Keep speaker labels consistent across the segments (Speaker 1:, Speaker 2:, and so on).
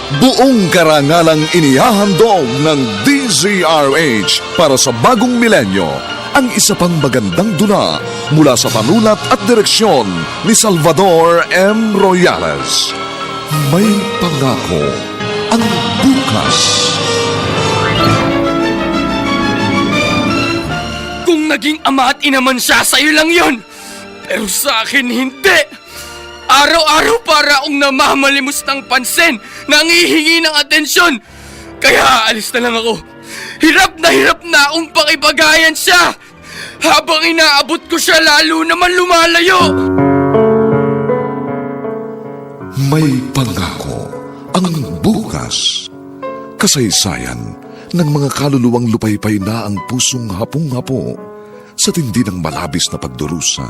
Speaker 1: Buong karangalang inihahandog ng DZRH para sa bagong milenyo ang isa pang magandang dula mula sa panulat at direksyon ni Salvador M. Royales. May pangako ang bukas.
Speaker 2: Kung naging ama at ina man siya, sa'yo lang yun. Pero sa akin, hindi. Araw-araw para akong namamalimos ng pansin, nangihingi ng atensyon. Kaya alis na lang ako. Hirap na akong pakibagayan siya. Habang inaabot ko siya, lalo naman lumalayo.
Speaker 1: May pangako ang bukas. Kasaysayan ng mga kaluluwang lupaypay na ang pusong hapong-hapo sa tindi ng malabis na pagdurusa.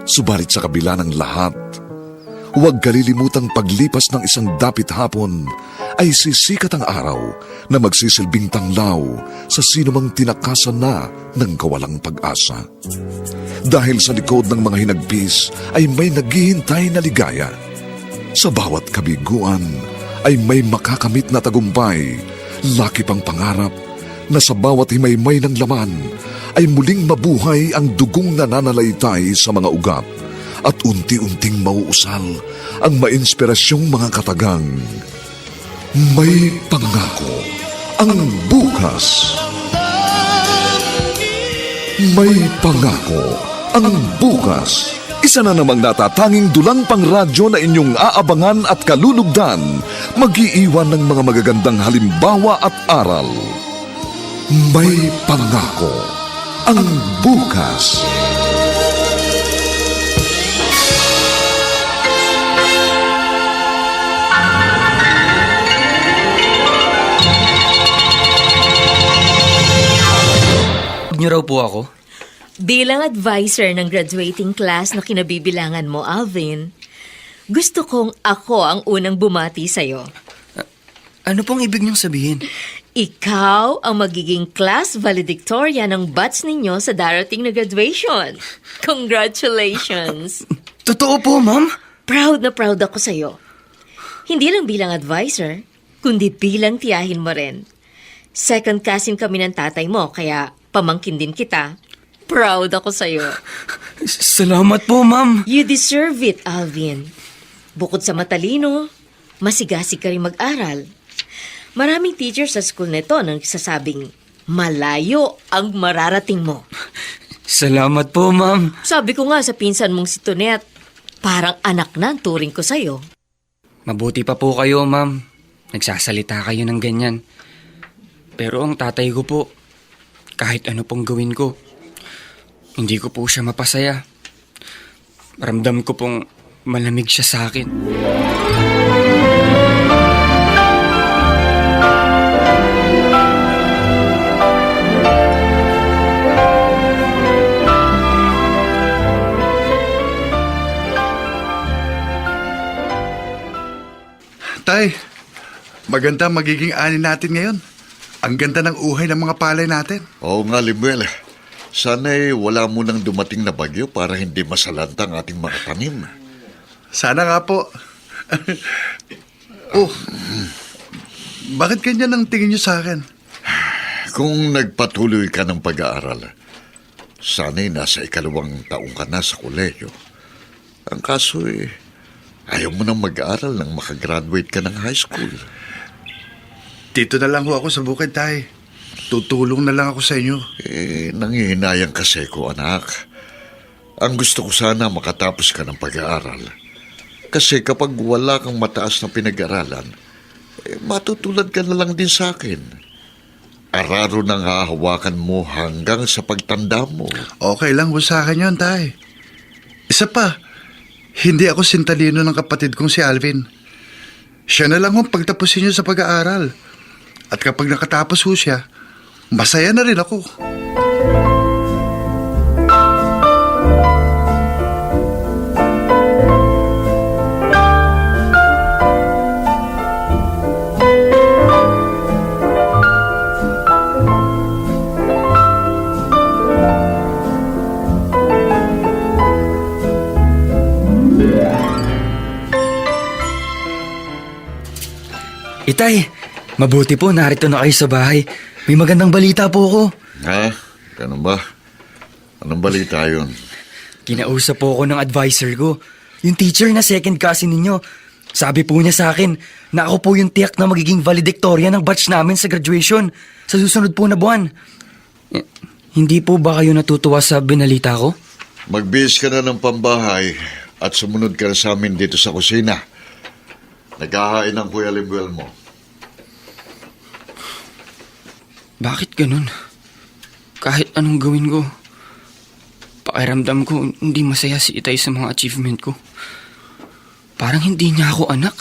Speaker 1: Subalit sa kabila ng lahat, huwag kalilimutang paglipas ng isang dapit hapon ay sisikat ang araw na magsisilbing tanglaw sa sinumang tinakasan na ng kawalang pag-asa. Dahil sa likod ng mga hinagpis ay may naghihintay na ligaya. Sa bawat kabiguan ay may makakamit na tagumpay, laki pang pangarap na sa bawat himaymay ng laman ay muling mabuhay ang dugong nananalaytay sa mga ugat at unti-unting mauusal ang mainspirasyong mga katagang. May pangako ang bukas. May pangako ang bukas. Isa na namang natatanging dulang pangradyo na inyong aabangan at kalulugdan, mag-iiwan ng mga magagandang halimbawa at aral. May pangako ang bukas.
Speaker 2: Huwag niyo raw po ako.
Speaker 3: Bilang advisor ng graduating class na kinabibilangan mo, Alvin, gusto kong ako ang unang bumati sa'yo.
Speaker 2: Ano pong ibig niyong sabihin?
Speaker 3: Ikaw ang magiging class valedictorian ng batch ninyo sa darating na graduation. Congratulations!
Speaker 2: Totoo po, ma'am?
Speaker 3: Proud na proud ako sa'yo. Hindi lang bilang advisor, kundi bilang tiyahin mo rin. Second cousin kami ng tatay mo, kaya pamangkin din kita. Proud ako sa'yo.
Speaker 2: Salamat po, ma'am.
Speaker 3: You deserve it, Alvin. Bukod sa matalino, masigasig ka rin mag-aral. Maraming teachers sa school nito nang sasabing, malayo ang mararating mo.
Speaker 2: Salamat po, ma'am.
Speaker 3: Sabi ko nga sa pinsan mong si Tonet, parang anak na ang turing ko sa'yo.
Speaker 2: Mabuti pa po kayo, ma'am. Nagsasalita kayo ng ganyan. Pero ang tatay ko po, kahit ano pong gawin ko, hindi ko po siya mapasaya. Ramdam ko pong malamig siya sa akin.
Speaker 4: Tay, maganda magiging ani natin ngayon. Ang ganda ng uhay ng mga palay natin.
Speaker 5: Oo nga, Limuel. Sana'y wala munang dumating na bagyo para hindi masalanta ang ating mga tanim.
Speaker 4: Sana nga po. Oh, bakit ganyan ang tingin niyo sa akin?
Speaker 5: Kung nagpatuloy ka ng pag-aaral, sana'y nasa 2 taong ka na sa kolehiyo. Ang kaso ayaw mo nang mag-aaral nang makagraduate ka ng high school.
Speaker 4: Dito na lang ho ako sa bukid, tay. Tutulong na lang ako sa inyo.
Speaker 5: Nangihinayang kasi ko, anak. Ang gusto ko sana makatapos ka ng pag-aaral. Kasi kapag wala kang mataas na pinag-aralan, matutulad ka na lang din sa akin. Araro nang hahawakan mo hanggang sa pagtanda mo.
Speaker 4: Okay lang ho sa akin yun, tay. Isa pa, hindi ako sintalino ng kapatid kong si Alvin. Siya na lang ho pagtapusin niyo sa pag-aaral. At kapag nakatapos ho siya, masaya na rin ako.
Speaker 2: Itay, mabuti po narito na kayo sa bahay. May magandang balita po ako.
Speaker 5: Ha? Ganun ba? Anong balita yun?
Speaker 2: Kinausap po ako ng advisor ko. Yung teacher na second cousin ninyo. Sabi po niya sa akin na ako po yung tiyak na magiging valedictorian ng batch namin sa graduation sa susunod po na buwan. Hindi po ba kayo natutuwa sa binalita ko?
Speaker 5: Magbihis ka na ng pambahay at sumunod ka na sa amin dito sa kusina. Naghahain ang Kuya Lemuel mo.
Speaker 2: Bakit ganun? Kahit anong gawin ko, pakiramdam ko hindi masaya si Itay sa mga achievement ko. Parang hindi niya ako anak.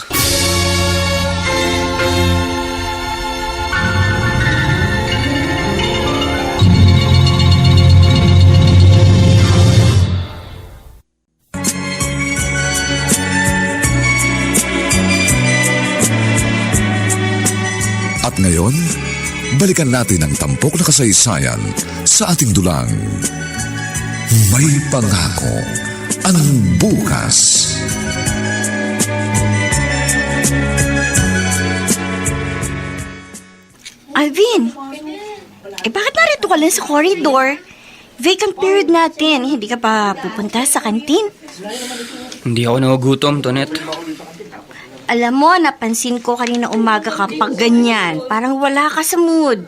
Speaker 1: At ngayon, balikan natin ang tampok na kasaysayan sa ating dulang. May pangako ang bukas.
Speaker 6: Alvin, bakit narito ka lang sa corridor? Vacant period natin. Hindi ka pa pupunta sa kantin.
Speaker 2: Hindi ako nagugutom, Tonet.
Speaker 6: Alam mo, napansin ko kanina umaga kapag ganyan. Parang wala ka sa mood.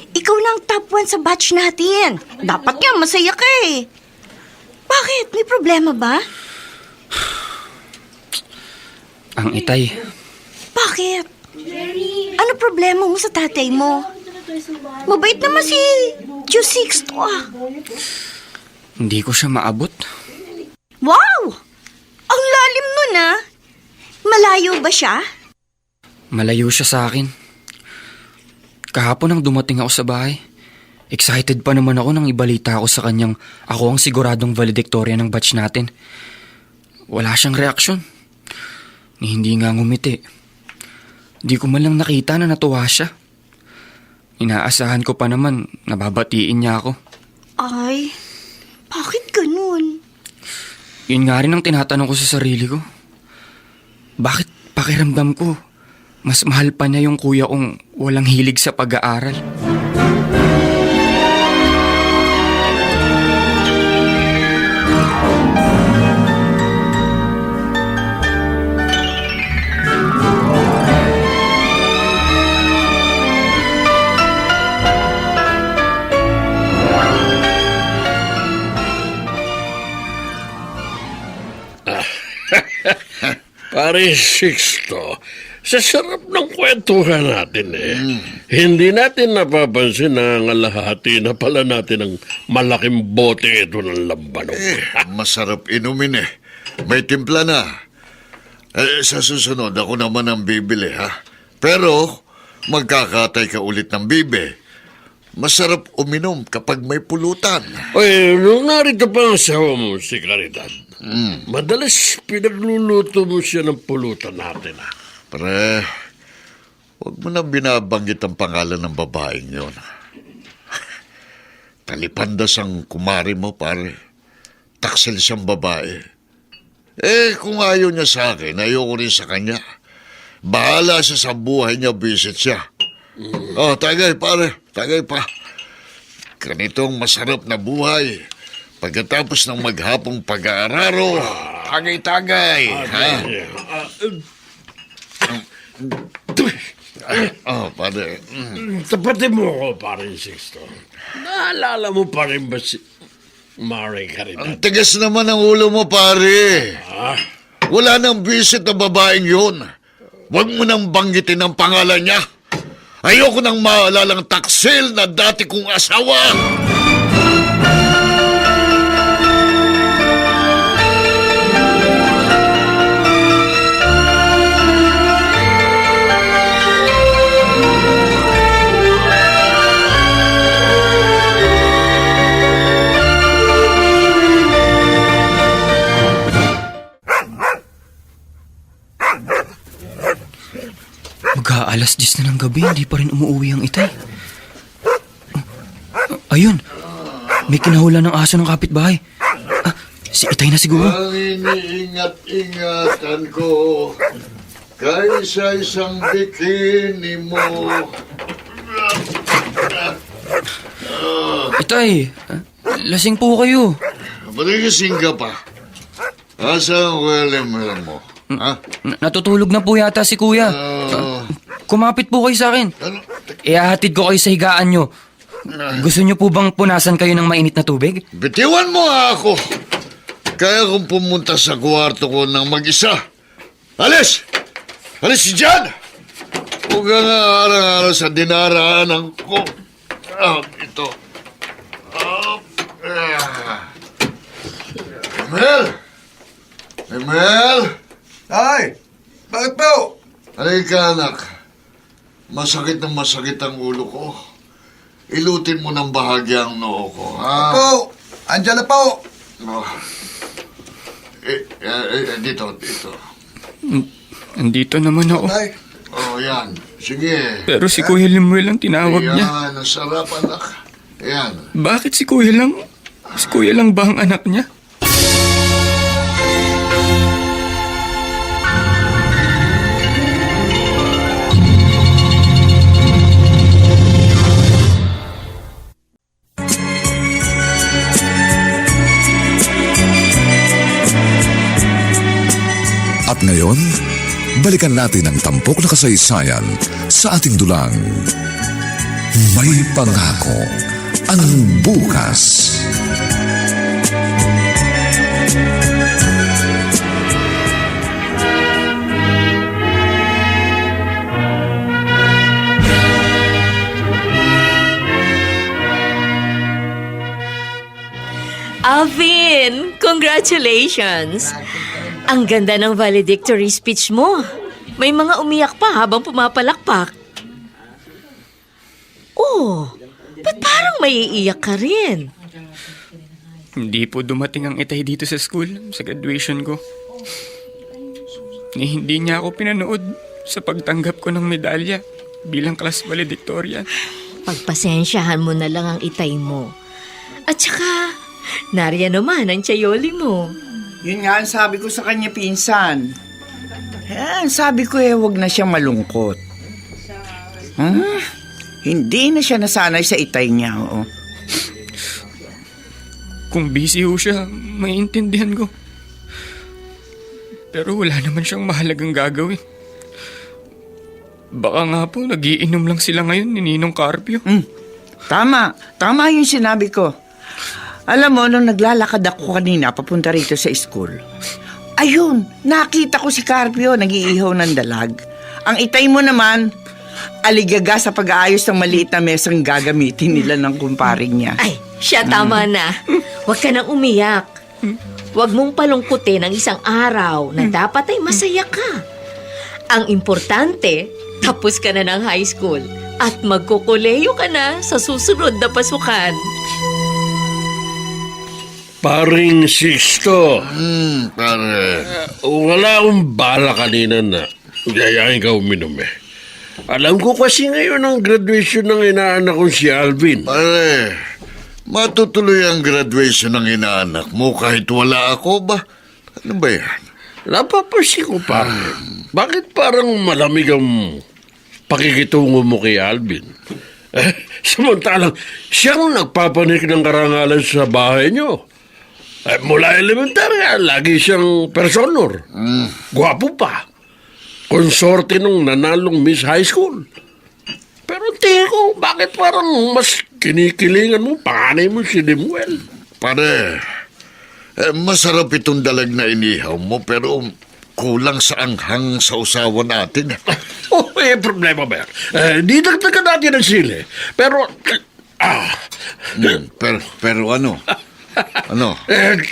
Speaker 6: Ikaw na ang top 1 sa batch natin. Dapat nga masaya ka eh. Bakit? May problema ba?
Speaker 2: Ang Itay,
Speaker 6: Bakit? Ano problema mo sa tatay mo? Mabait naman si Q6 to ah.
Speaker 2: hindi ko siya maabot.
Speaker 6: Wow! Ang lalim nun ah. Malayo ba siya?
Speaker 2: Malayo siya sa akin. Kahapon nang dumating ako sa bahay, excited pa naman ako nang ibalita ako sa kanyang ako ang siguradong valedictorian ng batch natin. Wala siyang reaksyon. Ni hindi nga ngumiti. Di ko man lang nakita na natuwa siya. Inaasahan ko pa naman na babatiin niya ako.
Speaker 6: Ay, bakit ganun?
Speaker 2: Yun nga rin ang tinatanong ko sa sarili ko. Bakit pakiramdam ko mas mahal pa niya yung kuya kong walang hilig sa pag-aaral?
Speaker 7: Pare Sixto, sa sarap ng kwentuhan natin Hindi natin napapansin na ngalahati na pala natin ang malaking bote ito ng lambanog.
Speaker 5: Masarap inumin eh. May timpla na. Sa susunod, ako naman ang bibili, ha? Pero, magkakatay ka ulit ng bibe. Masarap uminom kapag may pulutan.
Speaker 7: Oy, nung narito pa ang sawa mo si Caridad, madalas pinagluluto mo siya ng pulutan natin, ha?
Speaker 5: Pre, huwag mo na binabanggit ang pangalan ng babaeng yun. Talipandas ang kumari mo, pare. Taksil siyang babae. Kung ayaw niya sa akin, ayoko rin sa kanya. Bahala siya sa buhay niya, visit siya. Tagay, pare. Tagay pa. Ganitong masarap na buhay. Pagkatapos ng maghapong pag-aararo, tagay-tagay. Ha? Pare.
Speaker 7: Tapatin mo ako, pare Sixto. Naalala mo pa rin ba si Mare Caridad?
Speaker 5: Ang tigas naman ang ulo mo, pare. Wala nang visit na babaeng yun. Huwag mo nang banggitin ang pangalan niya. Ayoko nang maalalang taksil na dati kong asawa.
Speaker 2: Mag-aalas 10 na ng gabi, hindi pa rin umuwi ang Itay. Ayun, may kinahula ng aso ng kapitbahay. Si Itay na siguro.
Speaker 5: Ang iniingat-ingatan ko. Kaisa-isang bikini mo.
Speaker 2: Itay, lasing po kayo.
Speaker 5: Marigising ka pa. Asa ang William mo? Ha?
Speaker 2: Natutulog na po yata si kuya. Kumapit po kayo sa akin.
Speaker 5: Ano?
Speaker 2: Ihahatid ko kayo sa higaan nyo. Gusto nyo po bang punasan kayo ng mainit na tubig?
Speaker 5: Bitiwan mo ako. Kaya kong pumunta sa kwarto ko ng mag-isa. Alis! Alis si Jan! Huwag ka nga arang-arang sa dinaraanan ko. Ito. Emel! Emel!
Speaker 4: Tay! Bakit po?
Speaker 5: Halika, anak. Masakit na masakit ang ulo ko. Ilutin mo ng bahagya ang noo ko, ha?
Speaker 4: Po! Andiyan na po!
Speaker 5: No. Dito.
Speaker 2: Andito naman ako.
Speaker 4: Tay!
Speaker 5: Oh, yan. Sige.
Speaker 2: Pero si Kuya Limuel ang tinawag niya.
Speaker 5: Yan, ang sarap, anak. Yan.
Speaker 2: Bakit si Kuya lang? Si Kuya lang ba ang anak niya?
Speaker 1: At ngayon, balikan natin ang tampok na kasaysayan sa ating dulang. May pangako ang bukas.
Speaker 3: Alvin, congratulations! Ang ganda ng valedictory speech mo. May mga umiyak pa habang pumapalakpak. Oh, ba't parang may iiyak ka rin?
Speaker 2: Hindi po dumating ang itay dito sa school, sa graduation ko. Hindi niya ako pinanood sa pagtanggap ko ng medalya bilang class valedictorian.
Speaker 3: Pagpasensyahan mo na lang ang itay mo. At saka, nariyan naman ang tiyayoli mo.
Speaker 8: Yun nga ang sabi ko sa kanya, pinsan. Sabi ko wag na siyang malungkot. Hindi na siya nasanay sa itay niya, oo.
Speaker 2: Kung busy ho siya, maiintindihan ko. Pero wala naman siyang mahalagang gagawin. Baka nga po, nagiinom lang sila ngayon ni Ninong Carpio.
Speaker 8: Tama yung sinabi ko. Alam mo, nung naglalakad ako kanina papunta rito sa school, ayun, nakita ko si Carpio nag-iihaw ng dalag. Ang itay mo naman, aligaga sa pag-aayos ng maliit na mesang gagamitin nila ng kumparing niya.
Speaker 3: Ay, siya tama na. Huwag ka nang umiyak. Huwag mong palungkutin ang isang araw na dapat ay masaya ka. Ang importante, tapos ka na ng high school at magkukuleyo ka na sa susunod na pasukan.
Speaker 7: Paring Sixto,
Speaker 5: Pare.
Speaker 7: wala akong bala kanina na yayain ka uminom eh. Alam ko kasi ngayon ang graduation ng inaanak ko si Alvin.
Speaker 5: Pare, matutuloy ang graduation ng inaanak mo kahit wala ako ba? Ano ba yan?
Speaker 7: Napapansin ko pa, bakit parang malamig ang pakikitungo mo kay Alvin? Samantalang siyang nagpapanik ng karangalan sa bahay niyo. Mula elementarya, lagi siyang personor. Gwapo pa. Konsorte nung nanalong Miss High School. Pero tingin ko, bakit parang mas kinikilingan mo, panganay mo si Limuel?
Speaker 5: Pare, masarap itong dalag na inihaw mo pero kulang sa anghang sa usawa natin.
Speaker 7: Problema ba yan? Di dagdagan natin ang sili. Pero,
Speaker 5: Pero ano? Ano?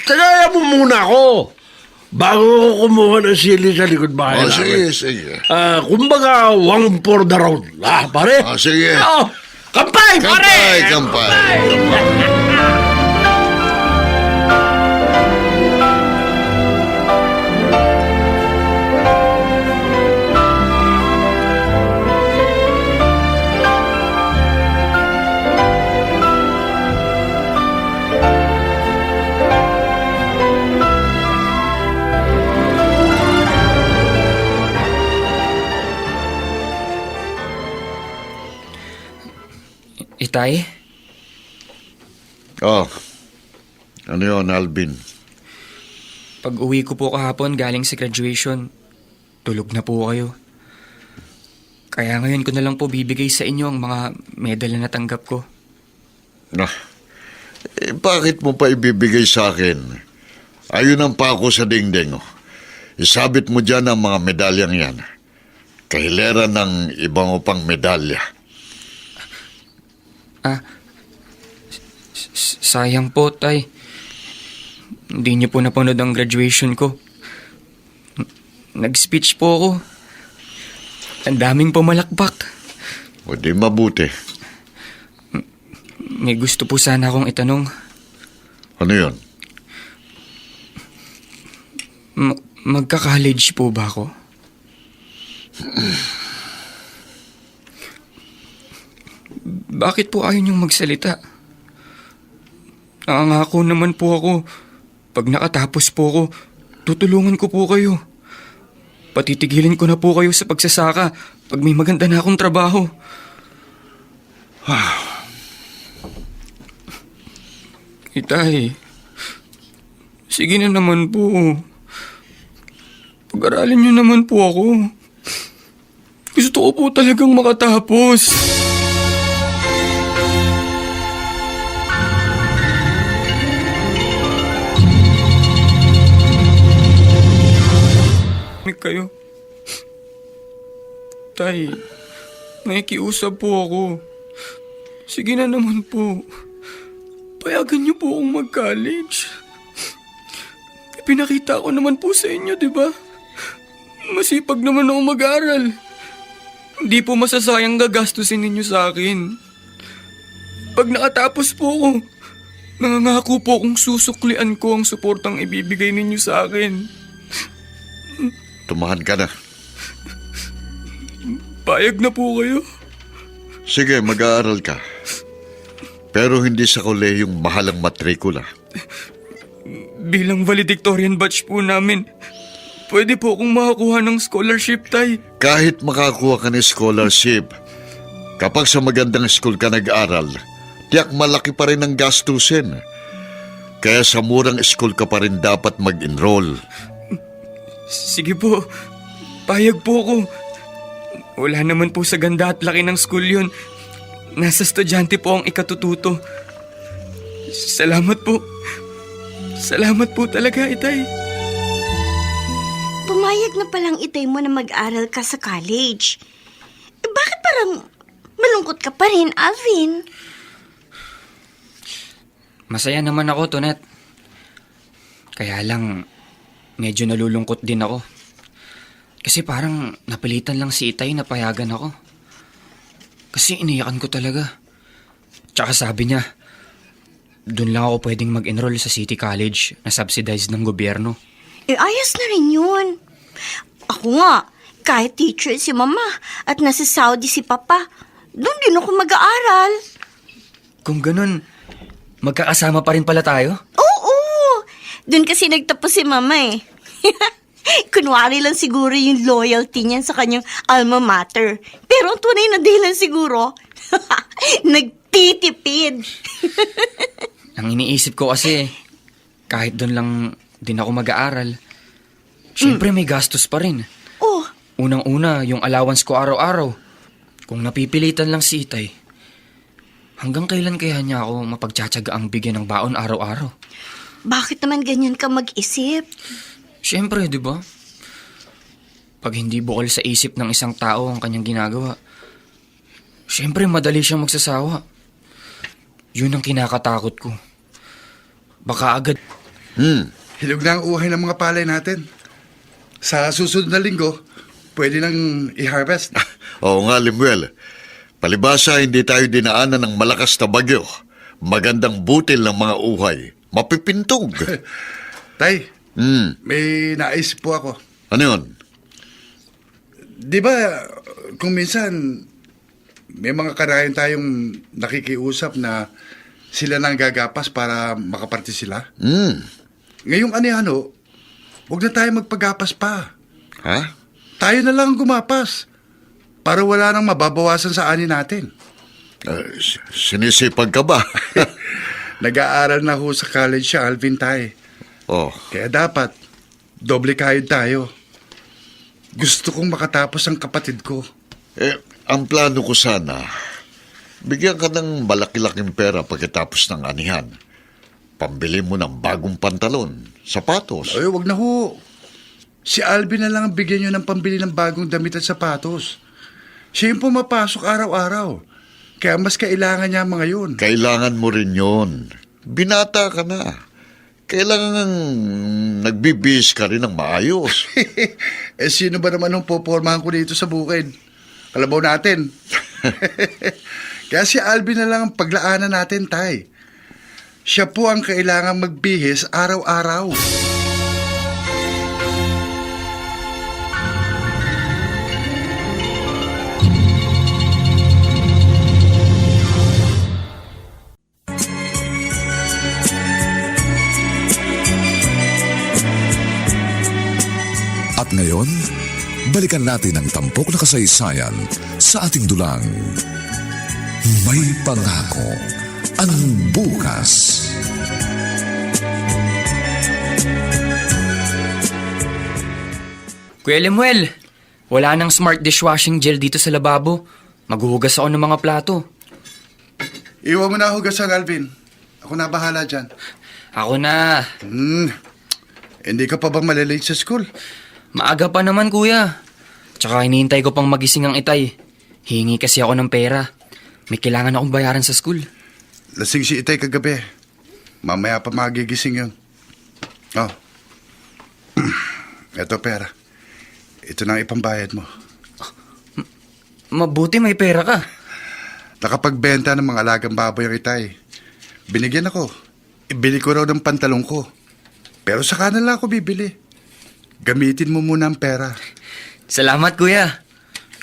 Speaker 7: tagaya mo muna ako. Bago ko kumuha ng sili sa likod bahay namin.
Speaker 5: Sige.
Speaker 7: Kumbaga, one for the road. Pare?
Speaker 5: Sige.
Speaker 7: Kampay, pare!
Speaker 5: Kampay!
Speaker 2: Itay?
Speaker 5: Oh, ano yun, Alvin?
Speaker 2: Pag uwi ko po kahapon galing sa graduation, tulog na po kayo. Kaya ngayon ko na lang po bibigay sa inyo ang mga medal na natanggap ko.
Speaker 5: Bakit mo pa ibibigay sa akin? Ayun ang pako sa dingding. Isabit mo dyan ang mga medalyang yan. Kahilera ng ibang pang medalya.
Speaker 2: Sayang po, Tay. Hindi niyo po napanood ang graduation ko. Nag-speech po ako. Ang daming pumalakpak.
Speaker 5: O di mabuti.
Speaker 2: May gusto po sana akong itanong.
Speaker 5: Ano yun?
Speaker 2: Magka-college po ba ako? Bakit po ayaw niyong magsalita? Nangangako naman po ako. Pag nakatapos po ako, tutulungan ko po kayo. Patitigilin ko na po kayo sa pagsasaka pag may maganda na akong trabaho. Itay, sige na naman po. Pag-aralin niyo naman po ako. Gusto ko po talagang makatapos. Kayo. Tay, nakikiusap po ako. Sige na naman po. Payagan niyo po akong mag-college. Pinakita ko naman po sa inyo, di ba? Masipag naman ako mag-aral. Hindi po masasayang gagastusin ninyo sa akin. Pag nakatapos po ako, nangangako po kung susuklian ko ang suportang ibibigay ninyo sa akin.
Speaker 5: Tumahan ka na.
Speaker 2: Payag na po kayo.
Speaker 5: Sige, mag-aaral ka. Pero hindi sa kolehiyong mahalang matrikula.
Speaker 2: Bilang valedictorian batch po namin, pwede po akong makakuha ng scholarship, Tay.
Speaker 5: Kahit makakuha ka ng scholarship, kapag sa magandang school ka nag-aral, tiyak malaki pa rin ang gastusin. Kaya sa murang school ka pa rin dapat mag-enroll.
Speaker 2: Sige po, payag po ako. Wala naman po sa ganda at laki ng school yun. Nasa estudyante po ang ikatututo. Salamat po. Salamat po talaga, Itay.
Speaker 6: Pumayag na palang itay mo na mag-aral ka sa college. Bakit parang malungkot ka pa rin, Alvin?
Speaker 2: Masaya naman ako, Tonet. Kaya lang, medyo nalulungkot din ako. Kasi parang napilitan lang si Itay na payagan ako. Kasi iniyakan ko talaga. Tsaka sabi niya, doon lang ako pwedeng mag-enroll sa City College na subsidized ng gobyerno.
Speaker 6: Ayos na rin yun. Ako nga, kahit teacher si Mama at nasa Saudi si Papa, doon din ako mag-aaral.
Speaker 2: Kung ganun, magkakasama pa rin pala tayo?
Speaker 6: Oo! Doon kasi nagtapos si Mama eh. Kunwari lang siguro yung loyalty niyan sa kanyang alma mater. Pero ang tunay na dahilan siguro, nagtitipid.
Speaker 2: Ang iniisip ko kasi, kahit doon lang din ako mag-aaral, syempre may gastos pa rin.
Speaker 6: Oh,
Speaker 2: Unang-una, yung allowance ko araw-araw. Kung napipilitan lang si Itay, hanggang kailan kaya niya ako mapagtsatsaga ang bigyan ng baon araw-araw?
Speaker 6: bakit naman ganyan ka mag-isip?
Speaker 2: Syempre, di ba? Pag hindi bukal sa isip ng isang tao ang kanyang ginagawa, syempre madali siyang magsasawa. Yun ang kinakatakot ko. Baka agad...
Speaker 4: Hilog na ang uhay ng mga palay natin. Sa susunod na linggo, pwede nang i-harvest.
Speaker 5: Oo nga, Limuel. Palibasa, hindi tayo dinaanan ng malakas na bagyo. Magandang butil ng mga uhay. Mapipintog.
Speaker 4: Tay, may naisip po ako.
Speaker 5: Ano yun?
Speaker 4: Di ba, kung minsan, may mga karayan tayong nakikiusap na sila nang gagapas para makaparte sila? Ngayong ano, huwag na tayo magpagapas pa.
Speaker 5: Ha?
Speaker 4: Tayo na lang ang gumapas para wala nang mababawasan sa ani natin.
Speaker 5: Sinisipag ka ba?
Speaker 4: Nag-aaral na ho sa college si Alvin, tay.
Speaker 5: Oh,
Speaker 4: Kaya dapat, doble kayod tayo. Gusto kong makatapos ang kapatid ko.
Speaker 5: ang plano ko sana, bigyan ka ng malaki-laking pera pagkatapos ng anihan. Pambili mo ng bagong pantalon, sapatos.
Speaker 4: Ay, wag na ho. Si Alvin na lang ang bigyan nyo ng pambili ng bagong damit at sapatos. Siya yung pumapasok araw-araw. Kaya mas kailangan niya mga yun.
Speaker 5: Kailangan mo rin yon. Binata ka na. Kailangan nagbibihis ka rin ng maayos.
Speaker 4: Eh, sino ba naman ang popormahan ko dito sa bukid? Kalabaw natin. Kaya si Alvin na lang ang paglaanan natin, tay. Siya po ang kailangan magbihis araw-araw.
Speaker 1: At ngayon, balikan natin ang tampok na kasaysayan sa ating dulang. May pangako ang bukas.
Speaker 2: Kuya Lemuel, wala nang smart dishwashing gel dito sa lababo. Maghuhugas ako ng mga plato.
Speaker 4: Iwan mo na hugasan, Alvin. Ako na bahala dyan.
Speaker 2: Ako na.
Speaker 4: Hindi ka pa ba malilate sa school?
Speaker 2: Maaga pa naman, kuya. Tsaka hinihintay ko pang magising ang itay. Hingi kasi ako ng pera. May kailangan akong bayaran sa school.
Speaker 4: Lasing si Itay kagabi. Mamaya pa magigising yun. Oh. Eto pera. Ito na ang ipambayad mo.
Speaker 2: Mabuti may pera ka.
Speaker 4: Nakapagbenta ng mga alagang baboy ang Itay. Binigyan ako. Ibili ko raw ng pantalong ko. Pero sa kanila ako bibili. Gamitin mo muna ang pera.
Speaker 2: Salamat, kuya.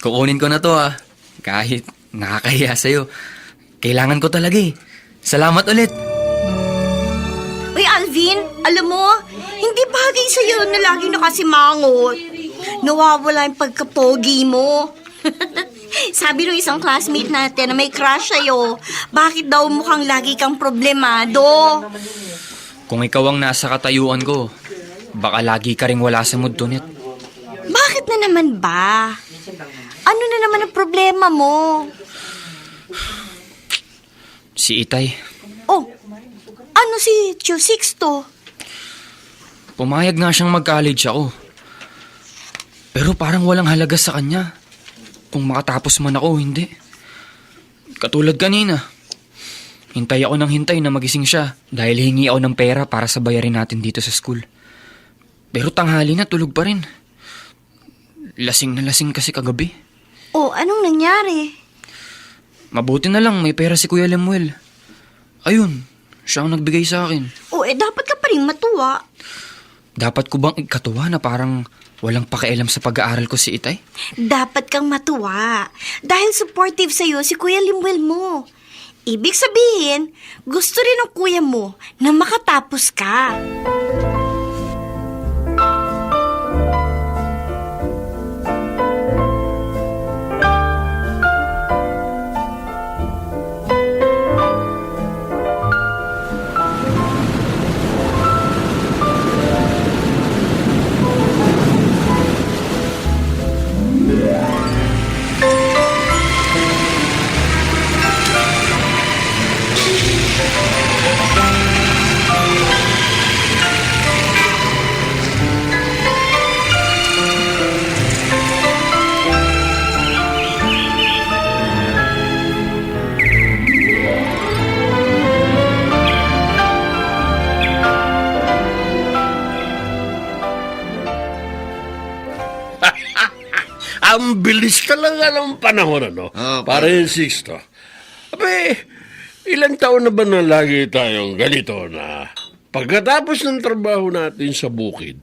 Speaker 2: Kukunin ko na to, ha. Kahit nakakahiya sa'yo. Kailangan ko talaga, eh. Salamat ulit.
Speaker 6: Uy, Alvin, alam mo, hindi bagay sa'yo na lagi nakasimangot. Nawawala yung pagkapogi mo. Sabi ng isang classmate natin na may crush sa'yo, bakit daw mukhang lagi kang problemado?
Speaker 2: Kung ikaw ang nasa katayuan ko, baka lagi ka ring wala sa mood tonight.
Speaker 6: Bakit na naman ba? Ano na naman ang problema mo?
Speaker 2: Si Itay,
Speaker 6: Oh, ano si Tio Sixto?
Speaker 2: pumayag nga siyang mag-college ako. Pero parang walang halaga sa kanya. Kung makatapos man ako o hindi. Katulad kanina. Hintay ako ng hintay na magising siya dahil hingi ako ng pera para sa bayarin natin dito sa school. Pero tanghali na tulog pa rin. Lasing na lasing kasi kagabi.
Speaker 6: Oh, anong nangyari?
Speaker 2: Mabuti na lang may pera si Kuya Lemuel. Ayun, siya ang nagbigay sa akin.
Speaker 6: Oh, dapat ka pa rin matuwa.
Speaker 2: Dapat ko bang ikatuwa na parang walang pakialam sa pag-aaral ko si Itay?
Speaker 6: Dapat kang matuwa. Dahil supportive sa'yo si Kuya Lemuel mo. Ibig sabihin, gusto rin ng kuya mo na makatapos ka.
Speaker 7: Ang bilis talaga ng panahon, ano? Para yung Sixto. Abe, ilang taon na ba na lagi tayong ganito na pagkatapos ng trabaho natin sa bukid,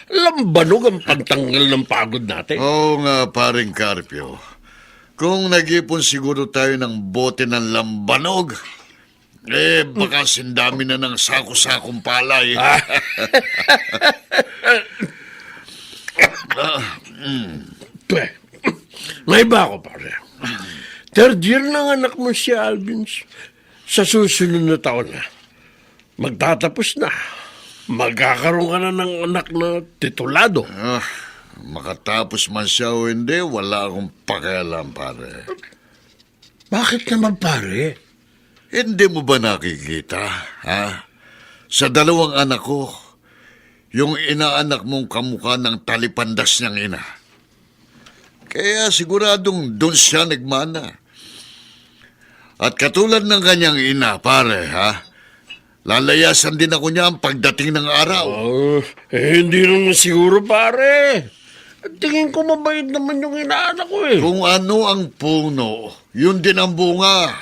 Speaker 7: lambanog ang pagtanggal ng pagod natin?
Speaker 5: Oo nga, paring Carpio. Kung nag-ipon siguro tayo ng bote ng lambanog, baka sindami na ng sako-sakong palay.
Speaker 7: May iba ako, pare. Third year ng anak mo si Alvin. Sa susunod na taon na, magtatapos na. Magkakaroon ka na ng anak na titulado.
Speaker 5: Makatapos man siya o hindi, wala akong pakialam, pare.
Speaker 7: Bakit naman, pare?
Speaker 5: Hindi mo ba nakikita, ha? Sa dalawang anak ko, yung inaanak mong kamukha ng talipandas niyang ina. Kaya siguradong doon siya nagmana. At katulad ng kanyang ina, pare, ha? Lalayasan din ako niya ang pagdating ng araw.
Speaker 7: Hindi naman siguro, pare. At tingin ko mabait naman yung inaanak ko eh.
Speaker 5: Kung ano ang puno, yun din ang bunga.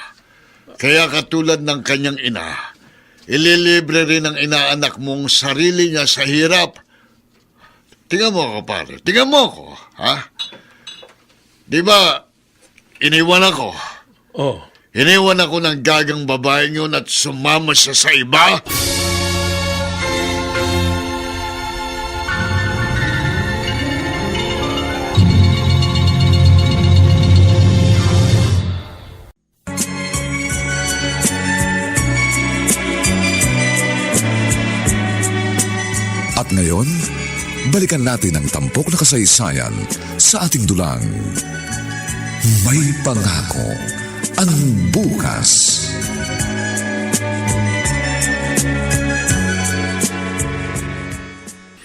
Speaker 5: Kaya katulad ng kanyang ina, ililibre rin ang inaanak mong sarili niya sa hirap. Tingnan mo ako, pare. Tingnan mo ako, ha? Di ba, iniwan ako.
Speaker 7: Oh.
Speaker 5: Iniwan ako ng gagang babaeng yun at sumama siya sa iba.
Speaker 1: At ngayon, balikan natin ang tampok na kasaysayan sa ating dulang. May pangako ang bukas.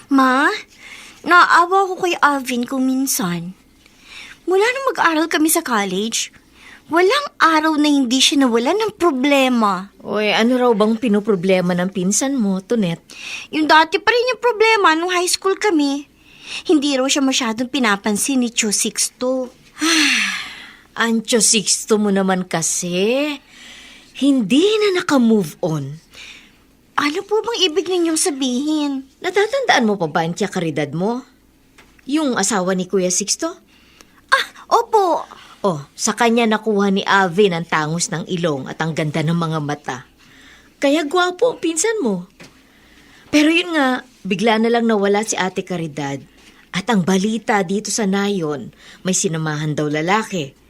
Speaker 6: Ma, naawa ko kay Alvin kung minsan. Mula nung mag-aral kami sa college, walang araw na hindi siya nawalan ng problema.
Speaker 3: Uy, ano raw bang pinoproblema ng pinsan mo, Tonet?
Speaker 6: Yung dati pa rin yung problema nung high school kami. Hindi raw siya masyadong pinapansin ni Tio Sixto.
Speaker 3: Ancho Sixto mo naman kasi. Hindi na naka-move on.
Speaker 6: Ano po bang ibig ninyong sabihin?
Speaker 3: Natatandaan mo pa ba ang tiya karidad mo? Yung asawa ni Kuya Sixto?
Speaker 6: Opo.
Speaker 3: Oh, sa kanya nakuha ni Alvin ang tangos ng ilong at ang ganda ng mga mata. Kaya gwapo ang pinsan mo. Pero yun nga, bigla na lang nawala si Ate Caridad. At ang balita dito sa nayon, may sinamahan daw lalaki.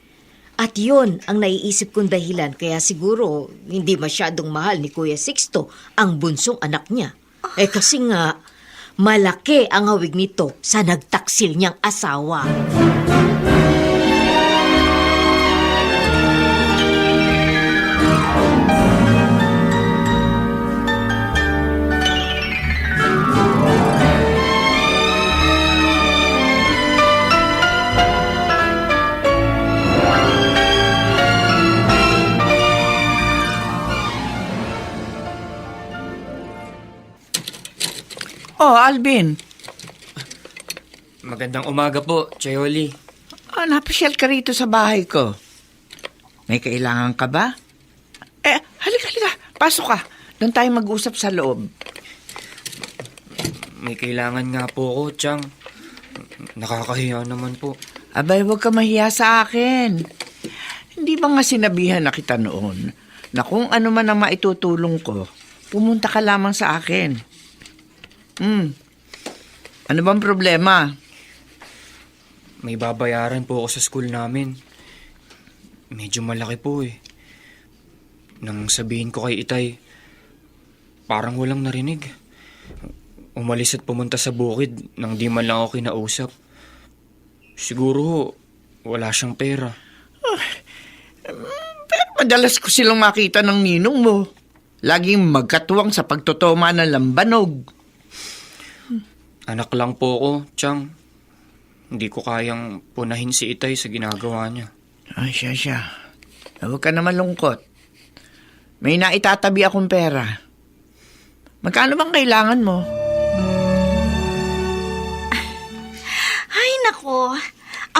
Speaker 3: At yun ang naiisip kong dahilan kaya siguro hindi masyadong mahal ni Kuya Sixto ang bunsong anak niya. Eh kasi nga, malaki ang hawig nito sa nagtaksil niyang asawa.
Speaker 8: Oh, Alvin.
Speaker 2: Magandang umaga po, Chayoli.
Speaker 8: Napasyal ka rito sa bahay ko. May kailangan ka ba? Halika. Pasok ka. Doon tayo mag-usap sa loob.
Speaker 2: May kailangan nga po ako, Chang. Nakakahiya naman po.
Speaker 8: Abay, huwag ka mahiya sa akin. Hindi ba nga sinabihan na kita noon na kung ano man ang maitutulong ko, pumunta ka lamang sa akin. Ano bang problema?
Speaker 2: May babayaran po ako sa school namin. Medyo malaki po eh. Nang sabihin ko kay Itay, parang walang narinig. Umalis at pumunta sa bukid nang di man lang ako kinausap. Siguro wala siyang pera.
Speaker 8: Pero madalas ko silang makita ng ninong mo. Laging magkatuwang sa pagtotoma ng lambanog.
Speaker 2: Anak lang po ako, Chang. Hindi ko kayang punahin si Itay sa ginagawa niya.
Speaker 8: Ay, siya. Huwag ka naman lungkot. May naitatabi akong pera. Magkano bang kailangan mo?
Speaker 6: Ay, nako.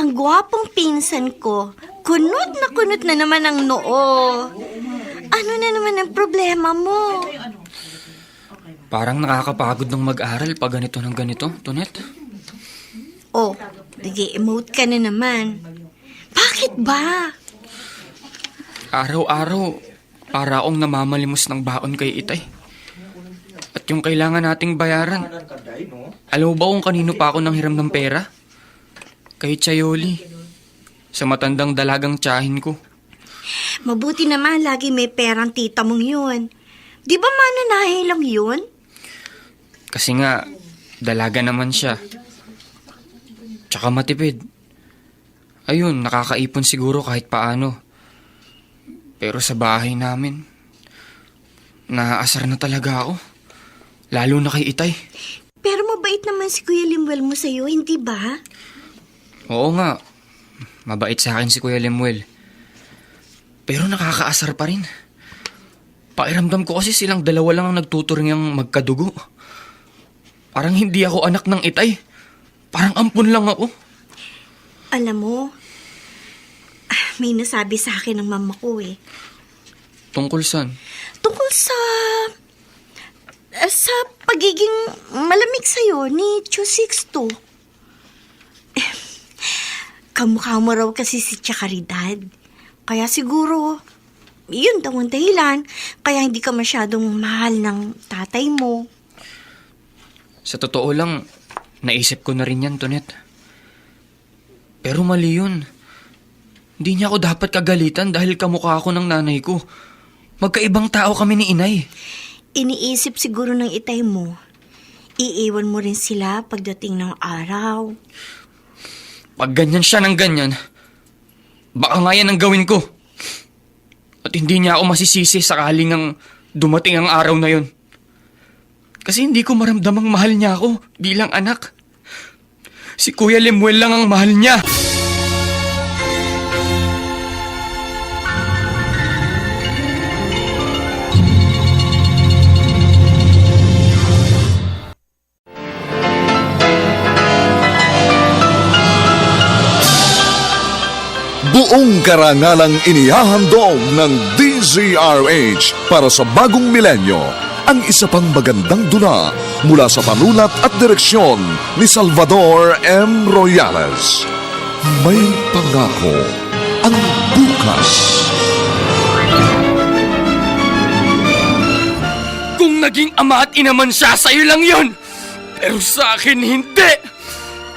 Speaker 6: Ang gwapong pinsan ko. Kunot na naman ang noo. Ano na naman ang problema mo?
Speaker 2: Parang nakakapagod ng mag-aral pag ganito ng ganito, Tonet.
Speaker 6: Oh, nag-emote ka na naman. Bakit ba?
Speaker 2: Araw-araw, para akong namamalimos ng baon kay Itay. At yung kailangan nating bayaran, alam mo ba kung kanino pa ako nanghiram ng pera? Kay Chayoli. Sa matandang dalagang tiyahin ko.
Speaker 6: Mabuti naman lagi may perang tita mong yun. Di ba mananahe lang yun?
Speaker 2: Kasi nga, dalaga naman siya. Tsaka matipid. Ayun, nakakaipon siguro kahit paano. Pero sa bahay namin, naaasar na talaga ako. Lalo na kay Itay.
Speaker 6: Pero mabait naman si Kuya Limuel mo sa'yo, hindi ba?
Speaker 2: Oo nga, mabait sa akin si Kuya Lemuel. Pero nakakaasar pa rin. Pakiramdam ko kasi silang dalawa lang ang nagtuturingang magkadugo. Parang hindi ako anak ng Itay. Parang ampun lang ako.
Speaker 6: Alam mo, may nasabi sa akin ng mama ko eh.
Speaker 2: Tungkol saan?
Speaker 6: Tungkol sa pagiging malamig sa'yo ni Tio Sixto. Kamukha mo raw kasi si Tia Caridad. Kaya siguro, yun daw ang dahilan. Kaya hindi ka masyadong mahal ng tatay mo.
Speaker 2: Sa totoo lang, naisip ko na rin yan, Tonet. Pero mali yun. Hindi niya ako dapat kagalitan dahil kamukha ako ng nanay ko. Magkaibang tao kami ni Inay.
Speaker 6: Iniisip siguro ng itay mo. Iiwan mo rin sila pagdating ng araw.
Speaker 2: Pag ganyan siya ng ganyan, baka nga yan ang gawin ko. At hindi niya ako masisisi sakaling ang dumating ang araw na yun. Kasi hindi ko maramdamang mahal niya ako bilang anak. Si Kuya Lemuel lang ang mahal niya.
Speaker 1: Buong karangalang inihahandog ng DZRH para sa bagong milenyo ang isa pang magandang dula mula sa panulat at direksyon ni Salvador M. Royales. May pangako ang bukas.
Speaker 2: Kung naging ama at ina man siya, sa'yo lang yun. Pero sa akin, hindi.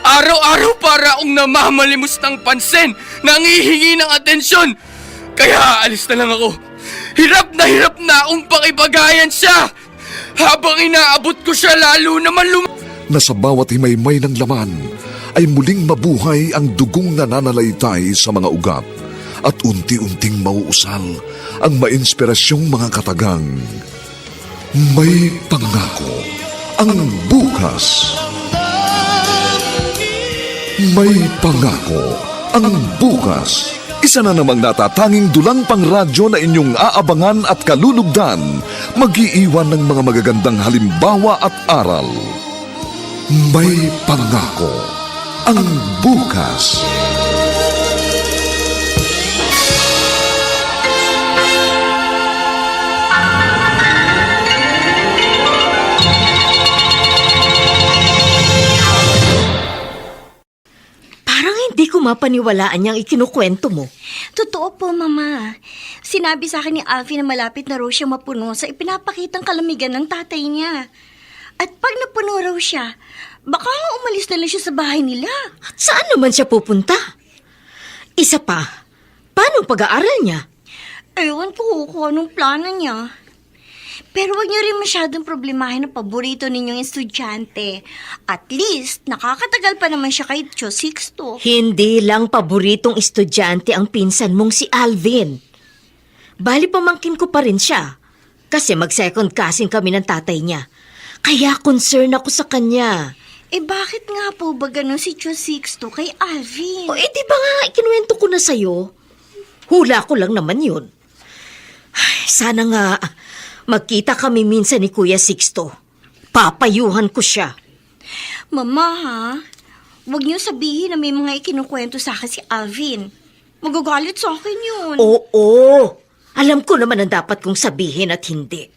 Speaker 2: Araw-araw para akong namamalimos ng pansin, nangihingi ng atensyon. Kaya alis na lang ako. Hirap na akong pakibagayan siya. Habang inaabot ko siya, lalo naman
Speaker 1: Na sa bawat himaymay ng laman ay muling mabuhay ang dugong nananalaytay sa mga ugat at unti-unting mauusal ang mainspirasyong mga katagang. May pangako ang bukas. May pangako ang bukas. Isa na namang natatanging dulang pangradyo na inyong aabangan at kalulugdan, mag-iiwan ng mga magagandang halimbawa at aral. May pangako ang bukas.
Speaker 3: Hindi ko mapaniwalaan niyang ikinukwento mo.
Speaker 6: Totoo po, Mama. Sinabi sa akin ni Alfie na malapit na raw siya mapuno sa ipinapakitang kalamigan ng tatay niya. At pag napuno raw siya, baka nga umalis na lang siya sa bahay nila.
Speaker 3: At saan naman siya pupunta? Isa pa, paano ang pag-aaral niya?
Speaker 6: Ewan ko kung anong plano niya. Pero wag niyo rin masyadong problemahin ang paborito ninyong estudyante. At least, nakakatagal pa naman siya kay Tio Sixto.
Speaker 3: Hindi lang paboritong estudyante ang pinsan mong si Alvin. Bali pamangkin ko pa rin siya. Kasi mag-second cousin kami ng tatay niya. Kaya concern ako sa kanya.
Speaker 6: Eh bakit nga po ba ganun si Tio Sixto kay Alvin?
Speaker 3: O di ba nga ikinuwento ko na sa'yo? Hula ko lang naman yun. Ay, sana nga magkita kami minsan ni Kuya Sixto. Papayuhan ko siya.
Speaker 6: Mama, ha? Huwag niyo sabihin na may mga ikinukwento sa akin si Alvin. Magagalit sa akin yun.
Speaker 3: Oo. Alam ko naman ang dapat kong sabihin at hindi.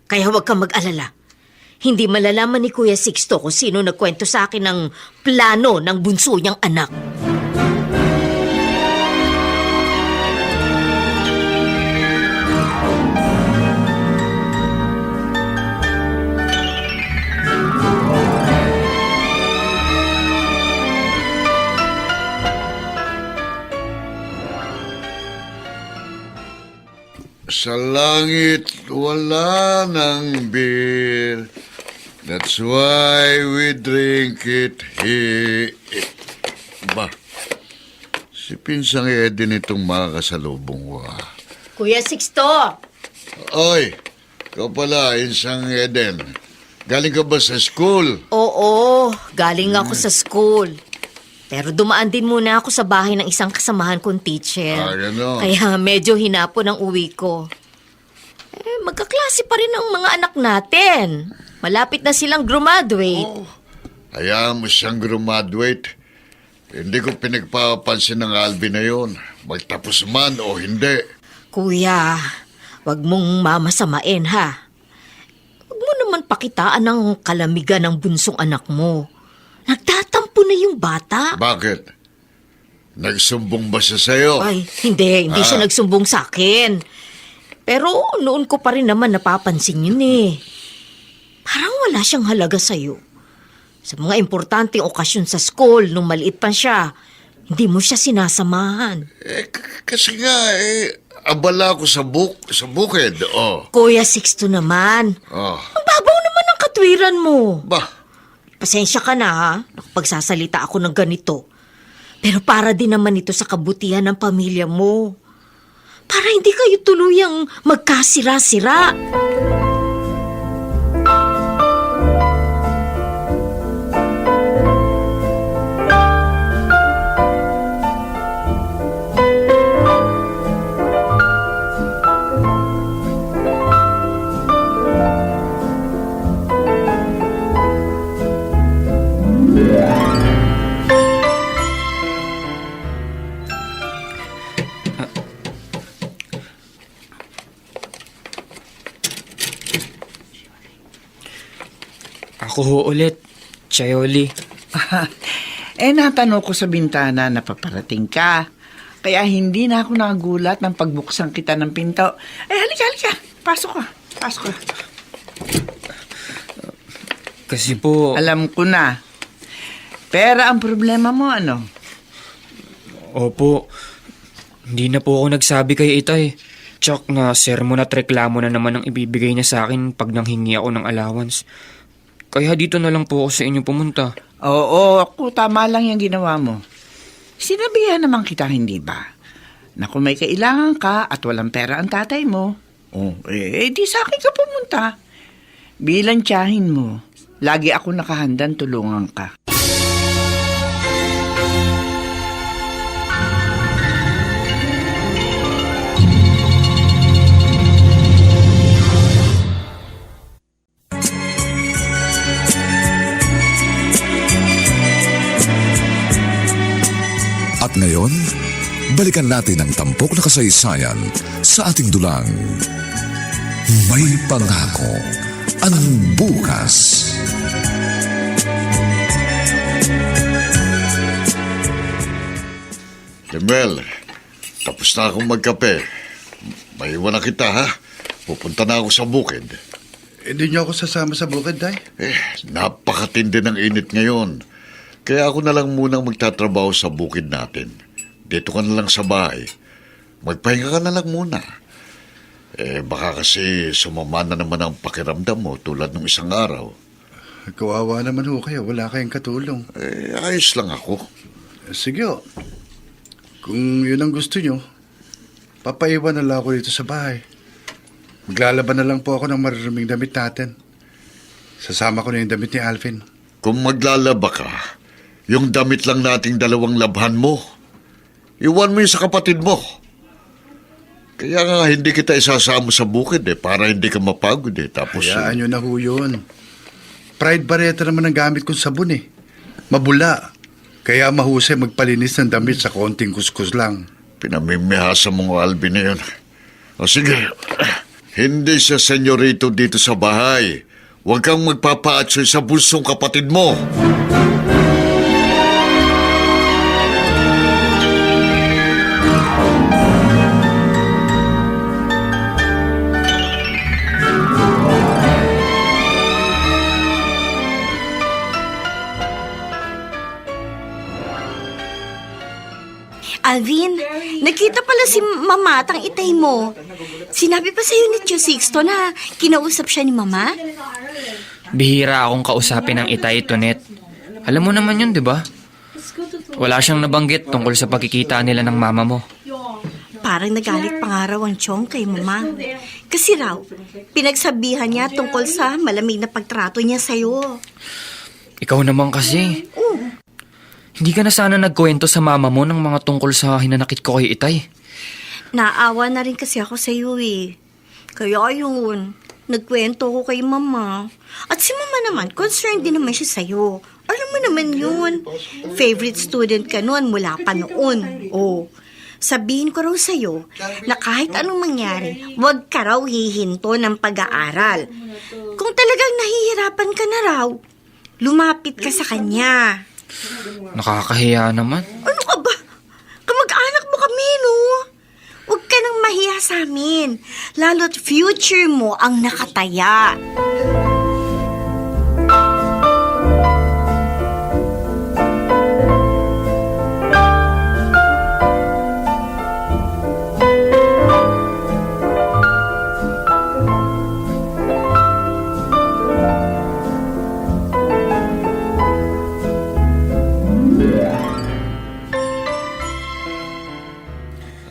Speaker 3: Kaya huwag kang mag-alala. Hindi malalaman ni Kuya Sixto kung sino nagkwento sa akin ng plano ng bunso niyang anak.
Speaker 5: Sa langit wala ng beer. That's why we drink it here. Ba, si Pinsang Eden itong makakasalubong ko.
Speaker 3: Kuya Sixto!
Speaker 5: Oy, ikaw pala, Insang Eden. Galing ka ba sa school?
Speaker 3: Oo, galing ako sa school. Pero dumaan din muna ako sa bahay ng isang kasamahan kong teacher.
Speaker 5: Ganon.
Speaker 3: Kaya medyo hinapon ang uwi ko. Magkaklase pa rin ang mga anak natin. Malapit na silang graduate.
Speaker 5: Hayaan mo siyang graduate. Hindi ko pinagpapansin ng Alvin na yun. Magtapos man o hindi.
Speaker 3: Kuya, wag mong mamasamain ha. Wag mo naman pakitaan ng kalamigan ng bunsong anak mo. Nagtatampo na yung bata.
Speaker 5: Bakit? Nagsumbong ba siya sa'yo?
Speaker 3: Ay, hindi siya nagsumbong sa akin. Pero noon ko pa rin naman napapansin yun eh. Parang wala siyang halaga sa'yo. Sa mga importanteng okasyon sa school nung maliit pa siya, hindi mo siya sinasamahan.
Speaker 5: Kasi nga, abala ako sa bukid. Oh.
Speaker 3: Kuya Sixto naman,
Speaker 5: Oh.
Speaker 3: ang babaw naman ang katwiran mo.
Speaker 5: Ba,
Speaker 3: Pasensya ka na ha, nakapagsasalita ako ng ganito. Pero para din naman ito sa kabutihan ng pamilya mo. Para hindi kayo tuluyang magkasira-sira.
Speaker 2: Ako ho ulit, Chayoli.
Speaker 8: Natanong ko sa bintana na paparating ka. Kaya hindi na ako nagulat ng pagbuksan kita ng pinto. Halika. Pasok ka.
Speaker 2: Kasi po...
Speaker 8: Alam ko na. Pero ang problema mo ano?
Speaker 2: Opo, hindi na po ako nagsabi kay Itay. Tsak na sermon at reklamo na naman ang ibibigay niya sa akin pag nanghingi ako ng allowance. Kaya dito na lang po ako sa inyo pumunta.
Speaker 8: Oo, ako tama lang yung ginawa mo. Sinabihan naman kita, hindi ba? Na kung may kailangan ka at walang pera ang tatay mo, di sa akin ka pumunta. Bilang tiyahin mo, lagi ako nakahandang tulungan ka.
Speaker 1: At ngayon, balikan natin ang tampok na kasaysayan sa ating dulang. May pangako ang bukas.
Speaker 5: Demel, tapos na akong magkape. Maiwan na kita, ha? Pupunta na ako sa bukid.
Speaker 4: Hindi niyo ako sasama sa bukid, Day.
Speaker 5: Napakatindi ng init ngayon. Kaya ako na lang munang magtatrabaho sa bukid natin. Dito ka na lang sa bahay. Magpahinga ka na lang muna. Baka kasi sumama na naman ang pakiramdam mo tulad ng isang araw.
Speaker 4: Kawawa naman ho kayo. Wala kayong katulong.
Speaker 5: Ayos lang ako.
Speaker 4: Sige ho. Kung yun ang gusto nyo, papaiwan na lang ako dito sa bahay. Maglalaban na lang po ako ng maruruming damit natin. Sasama ko na yung damit ni Alvin.
Speaker 5: Kung maglalaba ka, yung damit lang nating dalawang labhan mo. Iwan mo yun sa kapatid mo. Kaya nga hindi kita isasama sa bukid para hindi ka mapagod Tapos
Speaker 4: Hayaan nyo na ho yun. Pride Barretta naman ang gamit kong sabon Mabula. Kaya mahusay magpalinis ng damit sa konting kuskus lang.
Speaker 5: pinamimihasa mong Alvin na yun. O sige, hindi siya senyorito dito sa bahay. Huwag kang magpapaatsoy sa bulsong kapatid mo.
Speaker 6: Alvin, Nakita pala si Mama at ang itay mo. Sinabi pa sa'yo ni Tio Sixto na kinausap siya ni Mama?
Speaker 2: Bihira akong kausapin ng itay, Tonet. Alam mo naman yun, di ba? Wala siyang nabanggit tungkol sa pagkikita nila ng mama mo.
Speaker 6: Parang nagalit pa nga raw ang Chong kay Mama. Kasi raw, pinagsabihan niya tungkol sa malamig na pagtrato niya sa'yo.
Speaker 2: Ikaw naman kasi. Hindi ka na sana nagkwento sa mama mo ng mga tungkol sa hinanakit ko kay itay.
Speaker 6: Naawa na rin kasi ako sa'yo eh. Kaya yun, nagkwento ko kay Mama. At si Mama naman, concerned din naman siya sa'yo. Alam mo naman yun. Favorite student ka noon mula pa noon. Oh, sabihin ko raw sa'yo na kahit anong mangyari, huwag ka raw hihinto ng pag-aaral. Kung talagang nahihirapan ka na raw, lumapit ka sa kanya.
Speaker 2: Nakakahiya naman.
Speaker 6: Ano ka ba? Kamag-anak mo kami, no? Huwag ka nang mahiya sa amin. Lalo't future mo ang nakataya.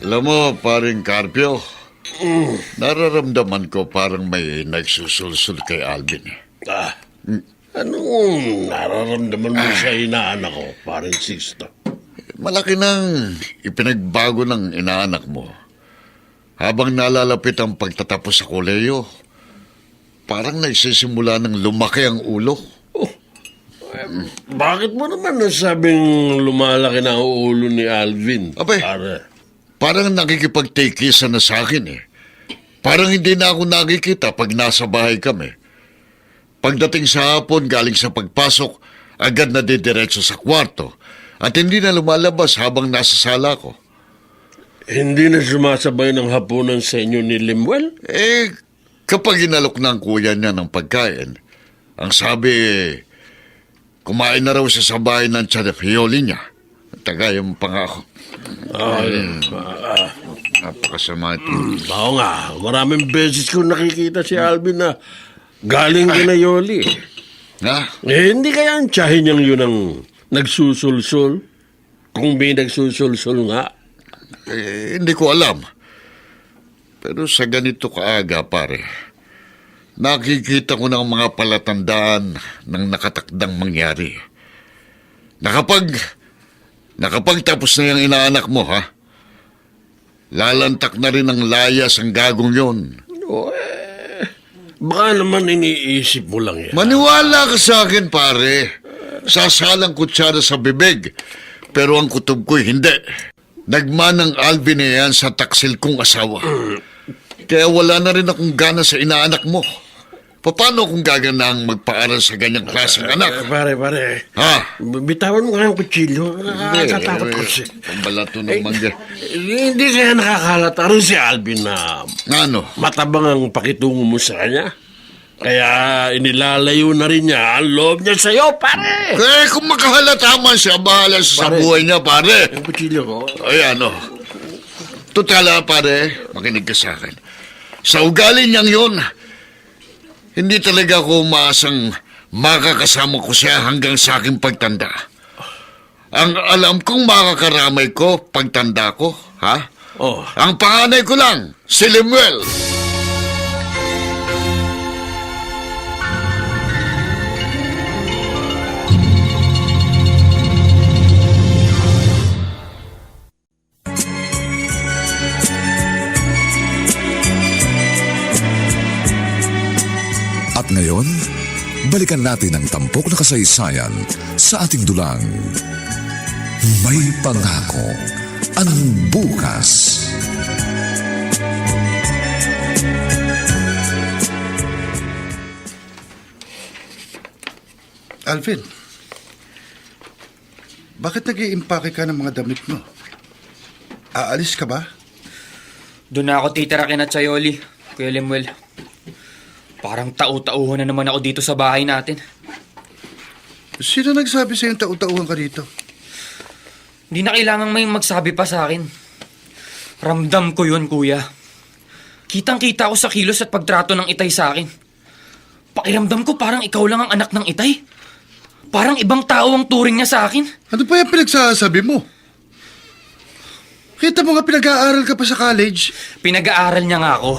Speaker 5: Alam mo, paring Carpio, nararamdaman ko parang may nagsusulsul kay Alvin.
Speaker 7: Anong nararamdaman mo sa inaanak ko, parang Sixto?
Speaker 5: Malaki nang ipinagbago ng inaanak mo. Habang nalalapit ang pagtatapos sa koleyo, parang nagsisimula ng lumaki ang ulo.
Speaker 7: Bakit mo naman nasabing lumalaki na ang ulo ni Alvin?
Speaker 5: Abay. Parang nakikipagtikisa na sa akin eh. Parang hindi na ako nakikita pag nasa bahay kami. Pagdating sa hapon galing sa pagpasok, agad na didiretso sa kwarto at hindi na lumalabas habang nasa sala ko.
Speaker 7: Hindi na sumasabay ng hapunan sa inyo ni Limuel?
Speaker 5: Kapag inalok ng kuya niya ng pagkain, ang sabi, kumain na raw siya sa bahay ng tiyapioli niya. Tagay yung pangako. Napakasama ito.
Speaker 7: Oo nga, maraming beses ko nakikita si Alvin na galing kina Yoli. Hindi kaya ang tiyahin niyang yun ang nagsusulsul? Kung may nagsusulsul nga.
Speaker 5: Hindi ko alam. Pero sa ganito kaaga, pare, nakikita ko ng mga palatandaan ng nakatakdang mangyari. Nakapagtapos na yung inaanak mo, ha? Lalantak na rin ng layas ang gagong yon.
Speaker 7: Baka naman iniisip mo lang yan.
Speaker 5: Maniwala ka sa akin, pare. Sasalang kutsara sa bibig. Pero ang kutob ko'y hindi. Nagmanang Alvin na yan sa taksil kong asawa. Kaya wala na rin akong gana sa inaanak mo. Paano kung gaganang magpaaral sa ganyang klaseng anak?
Speaker 7: Pare.
Speaker 5: Ha?
Speaker 7: Bitawan mo nga yung kutsilyo. Nakakatakot ko siya.
Speaker 5: Pambalato ng mangga.
Speaker 7: Hindi kaya nakakalata rin si Alvin na
Speaker 5: Ano?
Speaker 7: matabang ang pakitungo mo sa kanya. Kaya inilalayo na rin niya ang loob niya sa'yo, pare.
Speaker 5: Kung makahalata man siya, bahala sa
Speaker 7: Pare.
Speaker 5: buhay niya, pare.
Speaker 7: Yung kutsilyo ko.
Speaker 5: Ayan, oh. Tutala, pare, makinig ka sa akin. Sa ugali niyang yun, hindi talaga ako umaasang makakasama ko siya hanggang sa aking pagtanda. Ang alam kong makakaramay ko pagtanda ko, ha?
Speaker 7: Oh.
Speaker 5: Ang panganay ko lang, si Limuel.
Speaker 1: At ngayon, balikan natin ang tampok na kasaysayan sa ating dulang. May pangako ang bukas.
Speaker 4: Alvin, bakit nag-iimpake ka ng mga damit mo? Aalis ka ba?
Speaker 2: Doon na ako titira kina Chayoli, Kuya Limuel. Parang tau-tauhan na naman ako dito sa bahay natin.
Speaker 4: Sino nagsabi sa'yo tau-tauhan ka dito?
Speaker 2: Hindi na kailangang may magsabi pa sa akin. Ramdam ko yun, kuya. Kitang-kita ko sa kilos at pagtrato ng Itay sa akin. Pakiramdam ko parang ikaw lang ang anak ng Itay. Parang ibang tao ang turing niya sa akin.
Speaker 4: Ano pa yung pinagsasabi mo? Kita mo nga pinag-aaral ka pa sa college.
Speaker 2: Pinag-aaral niya nga ako.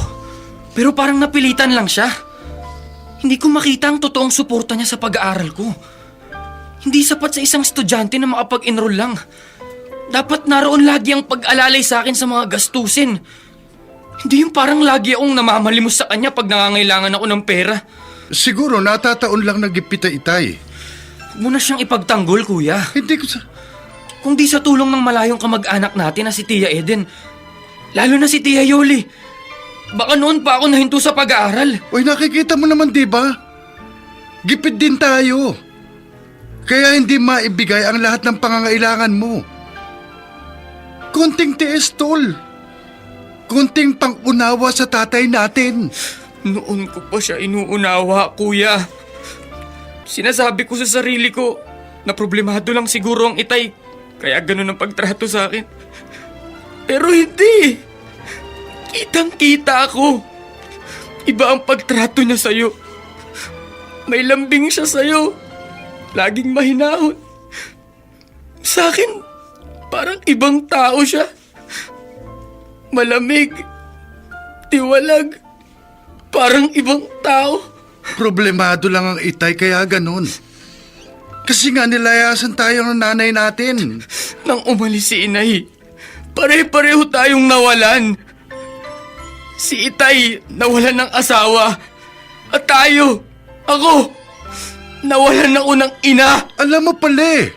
Speaker 2: Pero parang napilitan lang siya. Hindi ko makita ang totoong suporta niya sa pag-aaral ko. Hindi sapat sa isang estudyante na makapag-enroll lang. Dapat naroon lagi ang pag-alalay sa akin sa mga gastusin. Hindi yung parang lagi akong namamalimos sa kanya pag nangangailangan ako ng pera.
Speaker 4: Siguro natataon lang nagipita Itay.
Speaker 2: Huwag mo na siyang ipagtanggol, kuya.
Speaker 4: Hindi ko sa...
Speaker 2: Kung di sa tulong ng malayong kamag-anak natin na si Tia Eden, lalo na si Tia Yoli, baka noon pa ako nahinto sa pag-aaral.
Speaker 4: Uy, nakikita mo naman, di ba? Gipit din tayo. Kaya hindi maibigay ang lahat ng pangangailangan mo. Konting tiis, tol. Konting pang-unawa sa tatay natin.
Speaker 2: Noon ko pa siya inuunawa, kuya. Sinasabi ko sa sarili ko na problemado lang siguro ang Itay, kaya ganun ang pagtrato sa akin. Pero hindi. Kitang-kita ako. Iba ang pagtrato niya sa'yo. May lambing siya sa'yo. Laging mahinahon. Sa akin, parang ibang tao siya. Malamig. Tiwalag. Parang ibang tao.
Speaker 4: Problemado lang ang Itay kaya ganun. Kasi nga nilayasan tayo ng nanay natin.
Speaker 2: Nang umalis si Inay, pare-pareho tayong nawalan. Si Itay nawalan ng asawa. At ako, nawalan ako ng ina.
Speaker 4: Alam mo pala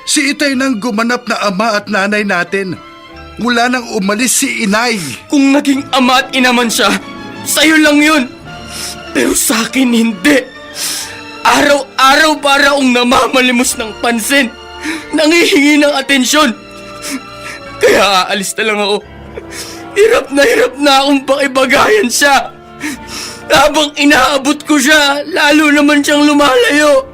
Speaker 4: si Itay nang gumanap na ama at nanay natin. Mula nang umalis si Inay.
Speaker 2: Kung naging ama at ina man siya, sa'yo lang yun. Pero sa akin hindi. Araw-araw para akong namamalimos ng pansin. Nangihingi ng atensyon. Kaya aalis na lang ako. Hirap na akong pakibagayan siya. Habang inaabot ko siya, lalo naman siyang lumalayo.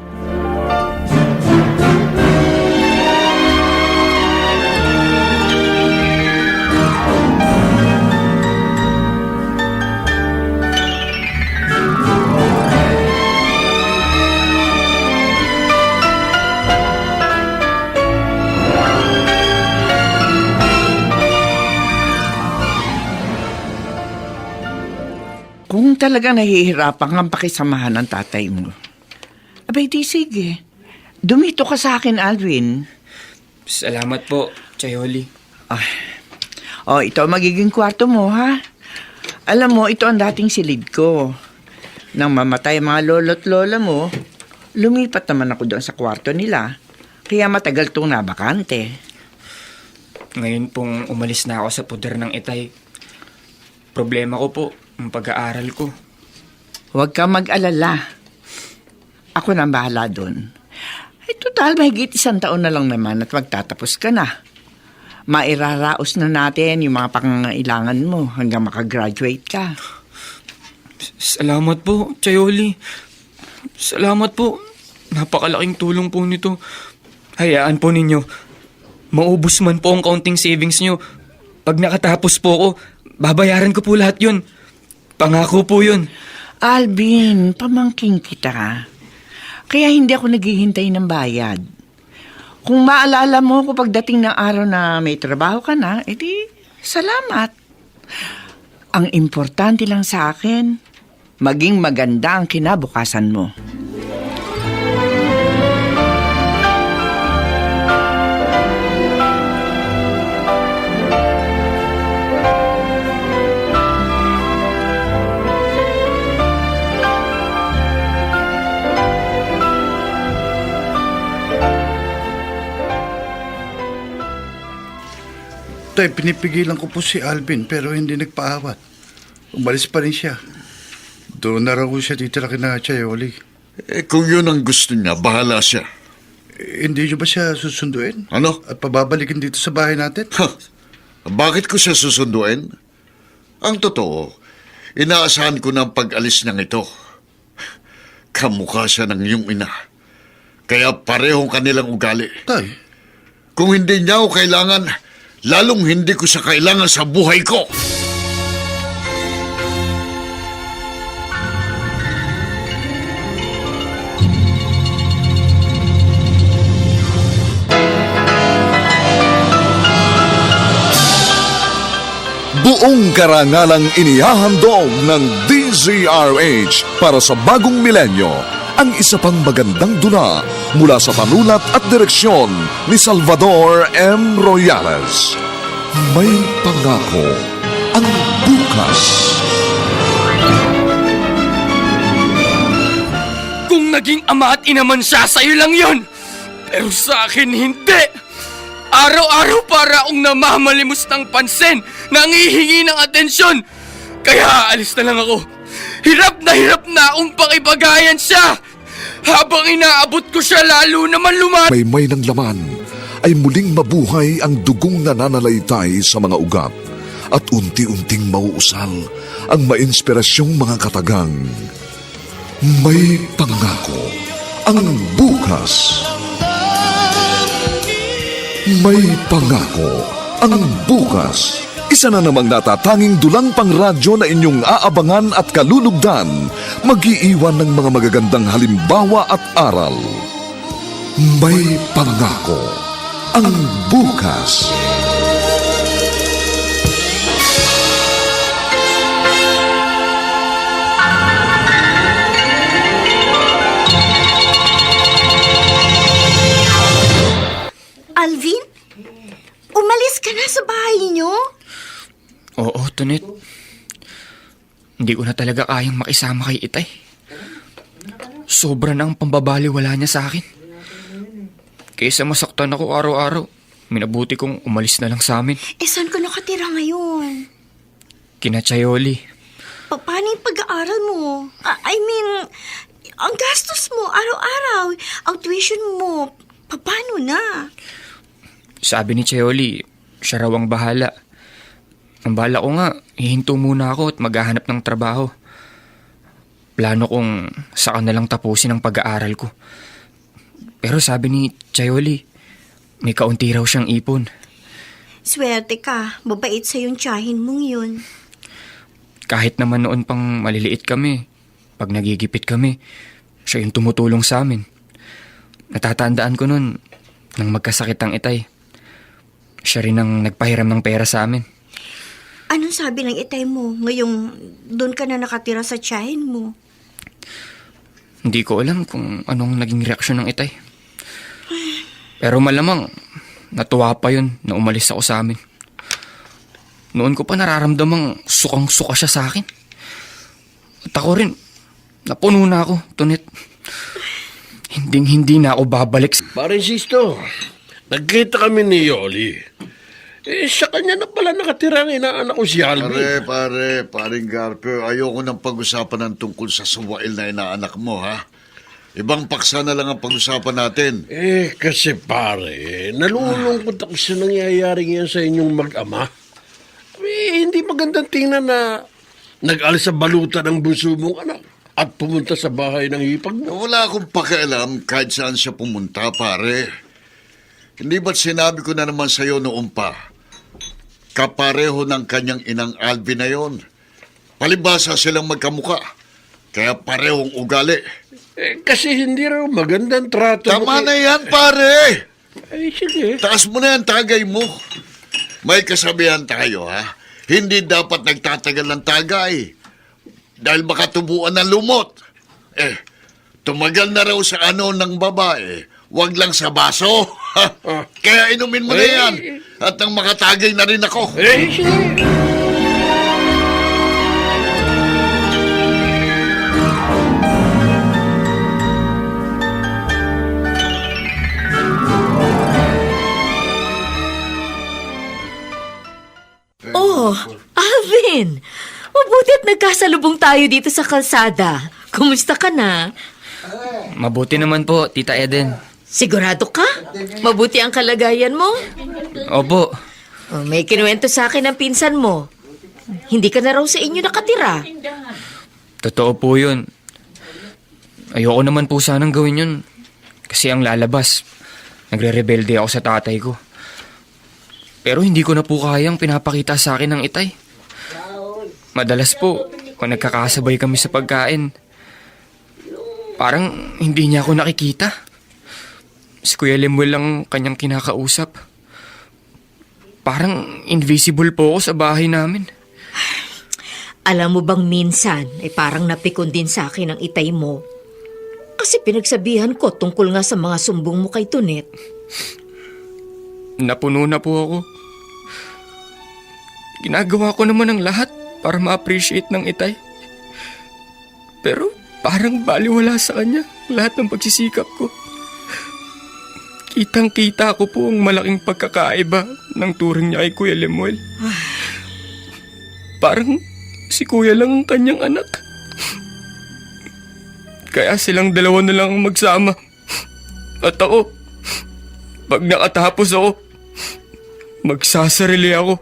Speaker 8: Kung talagang nahihirapan kang pakisamahan ng tatay mo, abay di sige. Dumito ka sa akin, Alvin.
Speaker 2: Salamat po, Chayoli.
Speaker 8: Ito ang magiging kwarto mo, ha? Alam mo, ito ang dating silid ko. Nang mamatay ang mga lolo't lola mo, lumipat naman ako doon sa kwarto nila. Kaya matagal itong nabakante.
Speaker 2: Ngayon pong umalis na ako sa puder ng Itay, problema ko po ang pag-aaral ko.
Speaker 8: Huwag kang mag-alala. Ako na ang bahala doon. Ay, total, mahigit 1 taon na lang naman at magtatapos ka na. Mairaraos na natin yung mga pangangailangan mo hanggang makagraduate ka.
Speaker 2: Salamat po, Chayoli. Salamat po. Napakalaking tulong po nito. Hayaan po ninyo. Maubos man po ang kaunting savings nyo. Pag nakatapos po ako, babayaran ko po lahat yun. Pangako po yun.
Speaker 8: Alvin, pamangking kita. Kaya hindi ako naghihintay ng bayad. Kung maalala mo ko pagdating ng araw na may trabaho ka na, edi salamat. Ang importante lang sa akin, maging maganda ang kinabukasan mo.
Speaker 4: Tay, pinipigilan ko po si Alvin pero hindi nagpaawat. Umalis pa rin siya. Doon na raw siya titira kina Chayoli.
Speaker 5: Kung yun ang gusto niya, bahala siya.
Speaker 4: Hindi niyo ba siya susunduin?
Speaker 5: Ano?
Speaker 4: At pababalikin dito sa bahay natin?
Speaker 5: Bakit ko siya susunduin? Ang totoo, inaasahan ko na ang pag-alis niyang ito. Kamukha siya ng iyong ina. Kaya parehong kanilang ugali.
Speaker 4: Tay,
Speaker 5: Kung hindi niya ako kailangan, Lalong hindi ko siya kailangan sa buhay ko.
Speaker 1: Buong karangalang inihahandog ng DZRH para sa bagong milenyo ang isa pang magandang dula mula sa panulat at direksyon ni Salvador M. Royales. May pangako ang bukas.
Speaker 2: Kung naging ama at ina man siya, sa'yo lang yun. Pero sa akin, hindi. Araw-araw para akong namamalimos ng pansin, nangihingi ng atensyon. Kaya alis na lang ako. Hirap na akong pakibagayan siya. Habang inaabot ko siya, lalo naman
Speaker 1: May ng laman ay muling mabuhay ang dugong nananalaytay sa mga ugat at unti-unting mauusal ang mainspirasyong mga katagang. May pangako ang bukas. May pangako ang bukas. Isa na namang natatanging dulang pangradyo na inyong aabangan at kalulugdan, mag-iiwan ng mga magagandang halimbawa at aral. May pangako ang bukas.
Speaker 6: Alvin? Umalis ka na sa bahay niyo?
Speaker 2: Oo, Tunit. Hindi ko na talaga kayang makisama kay Itay. Sobra na ang pambabaliwala niya sa akin. Kaysa masaktan ako araw-araw, minabuti kong umalis na lang sa amin.
Speaker 6: Saan ka nakatira ngayon?
Speaker 2: Kina Chayoli.
Speaker 6: Paano yung pag-aaral mo? I mean, ang gastos mo araw-araw, ang tuition mo, paano na?
Speaker 2: Sabi ni Chayoli, siya raw ang bahala. Ang bahala ko nga, hihinto muna ako at maghahanap ng trabaho. Plano kong saka na lang tapusin ang pag-aaral ko. Pero sabi ni Chayoli, may kaunti raw siyang ipon.
Speaker 6: Swerte ka, mabait sa yung tiyahin mong yun.
Speaker 2: Kahit naman noon pang maliliit kami, pag nagigipit kami, siya yung tumutulong sa amin. Natatandaan ko noon, nang magkasakit ang Itay. Siya rin ang nagpahiram ng pera sa amin.
Speaker 6: Anong sabi ng itay mo ngayong doon ka na nakatira sa tiyahin mo?
Speaker 2: Hindi ko alam kung anong naging reaksyon ng Itay. Pero malamang, natuwa pa yun na umalis ako sa amin. Noon ko pa nararamdamang sukang-suka siya sa akin. At ako rin, napuno na ako, Tunit. Hinding-hindi na ako babalik.
Speaker 7: Pare Sisto, nagkita kami ni Yoli. Sa kanya na pala nakatira ang inaanak ko si Alvin.
Speaker 5: Paring Garpio, ayoko nang pag-usapan ng tungkol sa suwail na inaanak mo, ha? Ibang paksa na lang ang pag-usapan natin.
Speaker 7: Kasi pare, nalulungkot ako sa nangyayari yan sa inyong mag-ama. Hindi magandang tingnan na nag-alis sa balutan ng bunso mong anak at pumunta sa bahay ng hipag mo.
Speaker 5: Wala akong pakialam kahit saan siya pumunta, pare. Hindi ba't sinabi ko na naman sa'yo noon pa? Kapareho ng kanyang inang Alvin na yon. Palibasa silang magkamuka. Kaya parehong ugali.
Speaker 7: Kasi hindi raw magandang trato mo.
Speaker 5: Tama na yan, pare!
Speaker 7: Sige.
Speaker 5: Taas mo na yan, tagay mo. May kasabihan tayo, ha? Hindi dapat nagtatagal ng tagay. Dahil baka tubuan ng lumot. Tumagal na raw sa ano ng babae. Wag lang sa baso. Kaya inumin mo na yan. At nang makatagay na rin ako.
Speaker 7: Sige.
Speaker 3: Oh, Alvin! Mabuti at nagkasalubong tayo dito sa kalsada. Kumusta ka na?
Speaker 2: Mabuti naman po, Tita Eden.
Speaker 3: Sigurado ka? Mabuti ang kalagayan mo?
Speaker 2: Opo.
Speaker 3: Oh, may kinuwento sa akin ang pinsan mo. Hindi ka na raw sa inyo nakatira.
Speaker 2: Totoo po yun. Ayoko naman po sanang gawin yun. Kasi ang lalabas, nagre-rebelde ako sa tatay ko. Pero hindi ko na po kayang pinapakita sa akin ng itay. Madalas po, kung nagkakasabay kami sa pagkain, parang hindi niya ako nakikita. Si Kuya Lemuel lang kanyang kinakausap. Parang invisible po ako sa bahay namin.
Speaker 3: Alam mo bang minsan, parang napikon din sa akin ang itay mo. Kasi pinagsabihan ko tungkol nga sa mga sumbong mo kay Tonet.
Speaker 2: Napuno na po ako. Ginagawa ko naman ang lahat para ma-appreciate ng itay. Pero parang baliwala sa kanya lahat ng pagsisikap ko. Kitang-kita ko po ang malaking pagkakaiba ng turing niya kay Kuya Lemuel. Parang si Kuya lang ang kanyang anak. Kaya silang dalawa na lang ang magsama. At ako, pag nakatapos ako, magsasarili ako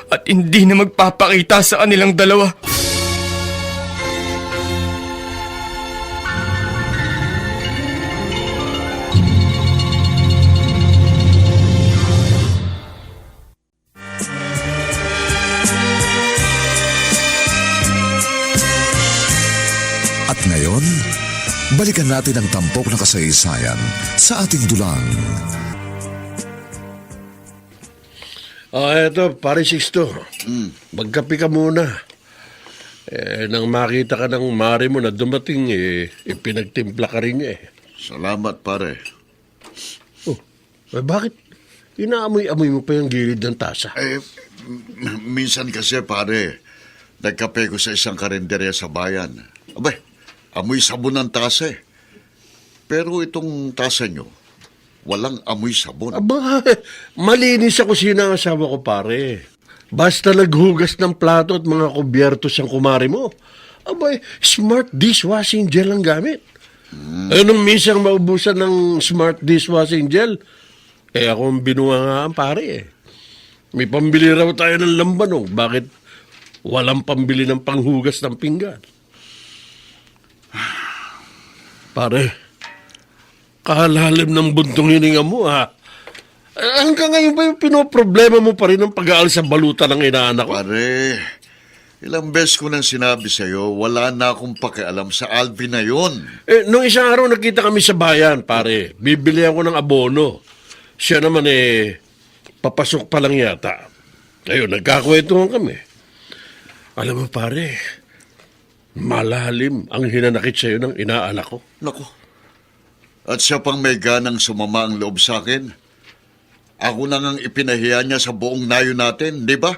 Speaker 2: at hindi na magpapakita sa kanilang dalawa.
Speaker 1: At ngayon, balikan natin ang tampok na kasaysayan sa ating dulang.
Speaker 7: Eto, pare Sixto. Magkape ka muna. Nang makita ka ng mare mo na dumating, ipinagtimpla ka rin niya eh.
Speaker 5: Salamat, pare.
Speaker 7: Bakit? Inaamoy-amoy mo pa yung gilid ng tasa.
Speaker 5: Minsan kasi, pare, nagkape ko sa isang karinderya sa bayan. Abay, amoy sabon ang tasa eh. Pero itong tasa nyo, walang amoy sabon.
Speaker 7: Aba, malinis sa kusina ang asawa ko, pare. Basta naghugas ng plato at mga kubyertos ang kumari mo. Abay, smart dishwashing gel ang gamit. Nung minsan maubusan ng smart dishwashing gel, ako ang binuhangaan, pare eh. May pambili raw tayo ng lambanong. Bakit walang pambili ng panghugas ng pinggan? Pare, kahalalim ng buntong hininga mo, ha? Hanggang ngayon ba yung pinoproblema mo pa rin ang pag-aalis sa baluta ng inaanak ko?
Speaker 5: Pare, ilang beses ko nang sinabi sa'yo, wala na akong pakialam sa Alvin na yun.
Speaker 7: Nung isang araw nakita kami sa bayan, pare. Bibili ako ng abono. Siya naman papasok pa lang yata. Ayun, nagkakwentuhan kami. Alam mo, pare, malalim ang hinanakit sa'yo ng inaanak ko.
Speaker 5: Naku. At siya pang may ganang sumama ang loob sa akin. Ako na ngang ipinahiya niya sa buong nayo natin, di ba?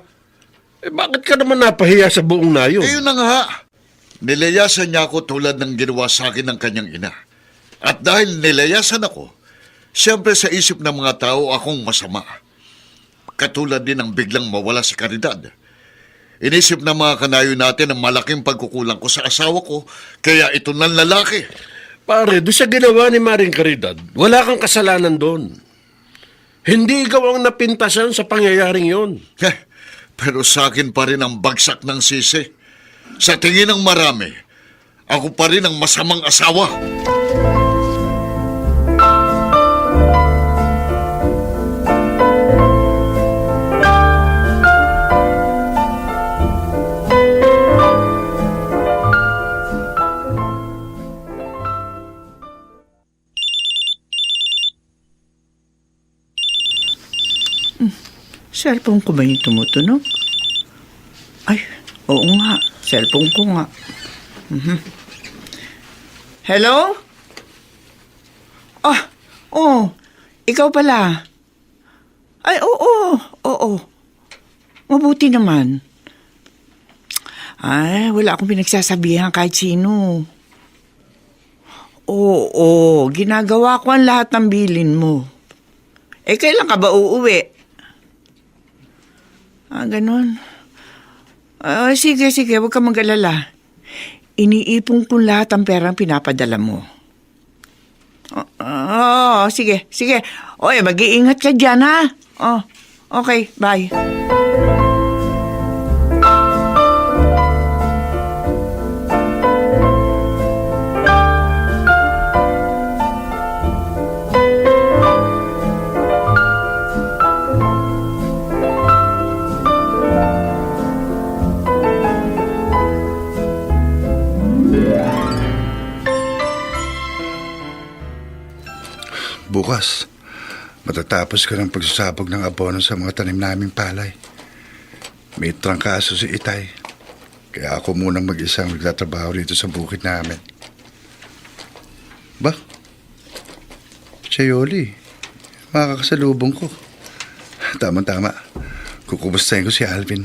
Speaker 7: Bakit ka naman napahiya sa buong nayo?
Speaker 5: Yun na nga. Nilayasan niya ako tulad ng ginawa sa akin ng kanyang ina. At dahil nilayasan ako, siyempre sa isip ng mga tao akong masama. Katulad din ng biglang mawala si Caridad. Inisip ng mga kanayo natin ang malaking pagkukulang ko sa asawa ko, kaya ito ng lalaki.
Speaker 7: Pare, doon sa ginawa ni Maring Caridad, wala kang kasalanan doon. Hindi ikaw ang napintasan sa pangyayaring yon.
Speaker 5: Pero sa akin pa rin ang bagsak ng sisi. Sa tingin ng marami, ako pa rin ang masamang asawa.
Speaker 8: Cellphone ko ba yung tumutunog? Ay, oo nga. Cellphone ko nga. Hello? Ikaw pala. Ay, oo. Mabuti naman. Ay, wala akong pinagsasabihan kahit sino. Oo, ginagawa ko ang lahat ng bilin mo. Kailan ka ba uuwi? Ganun. Sige, huwag ka mag-alala. Iniipon ko lahat ang perang pinapadala mo. Sige. Oy, mag-iingat ka dyan, ha? Okay, bye.
Speaker 4: Bukas, matatapos ko ng pagsasabog ng abono sa mga tanim naming palay. May trangkaso si Itay. Kaya ako munang mag-isang magtatrabaho dito sa bukid namin. Ba? Siya Yoli. Makakasalubong ko. Tama-tama. Kukumustahin ko si Alvin.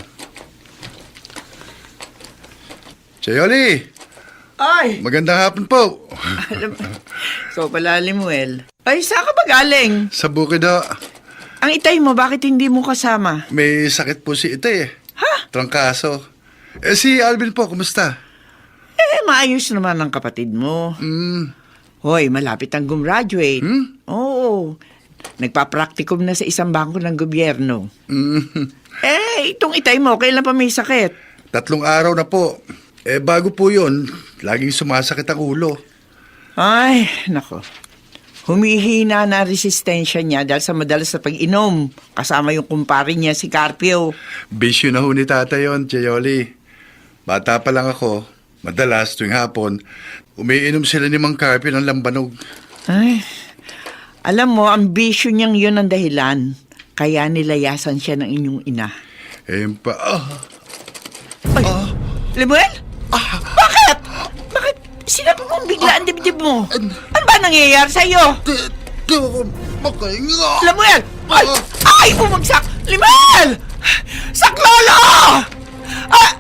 Speaker 4: Siya Yoli!
Speaker 8: Ay!
Speaker 4: Magandang hapon po.
Speaker 8: Alam, ikaw pala, Limuel. Ay, saan ka ba galing?
Speaker 4: Sa bukid ho.
Speaker 8: Ang Itay mo, bakit hindi mo kasama?
Speaker 4: May sakit po si Itay eh.
Speaker 8: Ha?
Speaker 4: Trangkaso. Si Alvin po, kumusta?
Speaker 8: Maayos naman ang kapatid mo. Hoy, malapit ang gumraduate. Oo. Nagpa-practicum na sa isang bangko ng gobyerno. Itong Itay mo, kailan pa may sakit?
Speaker 4: 3 araw na po. Bago po yun, laging sumasakit ang ulo.
Speaker 8: Ay, nako. Humihina na resistensya niya dahil sa madalas na pag-inom. Kasama yung kumpare niya si Carpio.
Speaker 4: Bisyo na ho ni tata yun, Chayoli. Bata pa lang ako, madalas tuwing hapon, umiinom sila ni Mang Carpio ng lambanog.
Speaker 8: Ay, alam mo, ang bisyo niyang yun ang dahilan. Kaya nilayasan siya ng inyong ina. Limuel? Bakit? Bakit sinabi mong bigla ang dibdib mo? Ano ba nangyayari sa'yo?
Speaker 4: Di ako makahinga.
Speaker 8: Limuel! Ay, bumagsak! Limuel! Saklolo!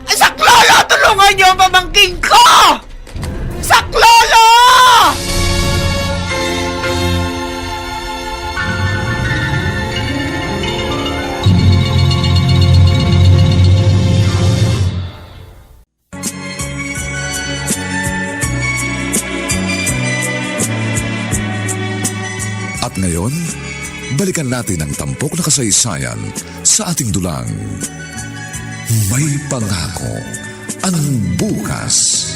Speaker 8: Saklolo! Tulungan niyo ang pamangking ko! Saklolo!
Speaker 1: At ngayon, balikan natin ang tampok na kasaysayan sa ating dulang. May pangako ang bukas.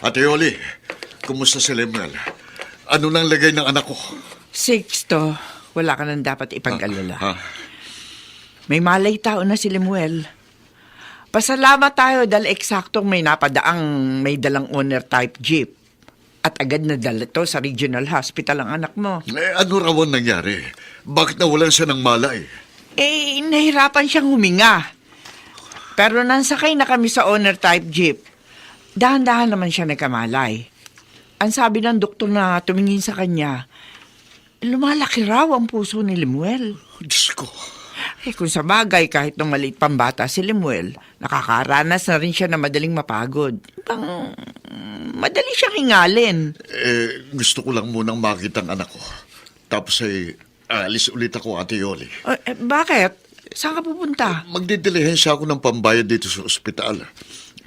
Speaker 5: Ate Yoli, kumusta si Lemuel? Ano nang lagay ng anak ko?
Speaker 8: Sixto, wala ka nang dapat ipag-alala.
Speaker 5: Ha?
Speaker 8: May malay tao na si Lemuel. Pasalamat tayo dahil eksaktong may napadaang may dalang owner type jeep. At agad na dala to sa regional hospital ang anak mo.
Speaker 5: Ano raw ang nangyari? Bakit nawalan siya ng malay?
Speaker 8: Nahirapan siyang huminga. Pero nansakay na kami sa owner type jeep. Dahan-dahan naman siya nagkamalay. Ang sabi ng doktor na tumingin sa kanya, lumalaki raw ang puso ni Lemuel.
Speaker 5: Diyos ko.
Speaker 8: Kung sa bagay, kahit nung maliit pang bata si Lemuel, nakakaranas na rin siya na madaling mapagod. Madali siyang hingalin.
Speaker 5: Gusto ko lang munang makita ang anak ko. Tapos alis ulit ako, Ate Yoli.
Speaker 8: Bakit? Saan ka pupunta?
Speaker 5: Magdidilihensya ako ng pambayad dito sa ospital.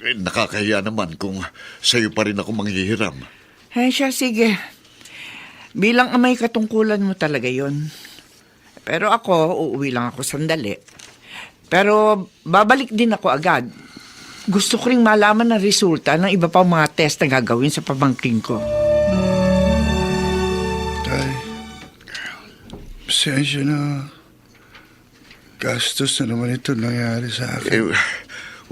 Speaker 5: Nakakahiya naman kung sa'yo pa rin ako manghihiram.
Speaker 8: Siya, sige. Bilang amay katungkulan mo talaga yon. Pero ako, uuwi lang ako sandali. Pero babalik din ako agad. Gusto ko ring malaman ang resulta ng iba pang mga test na gagawin sa pamangking ko.
Speaker 4: Tay, pasensya na. Gastos na naman ito nangyari sa akin.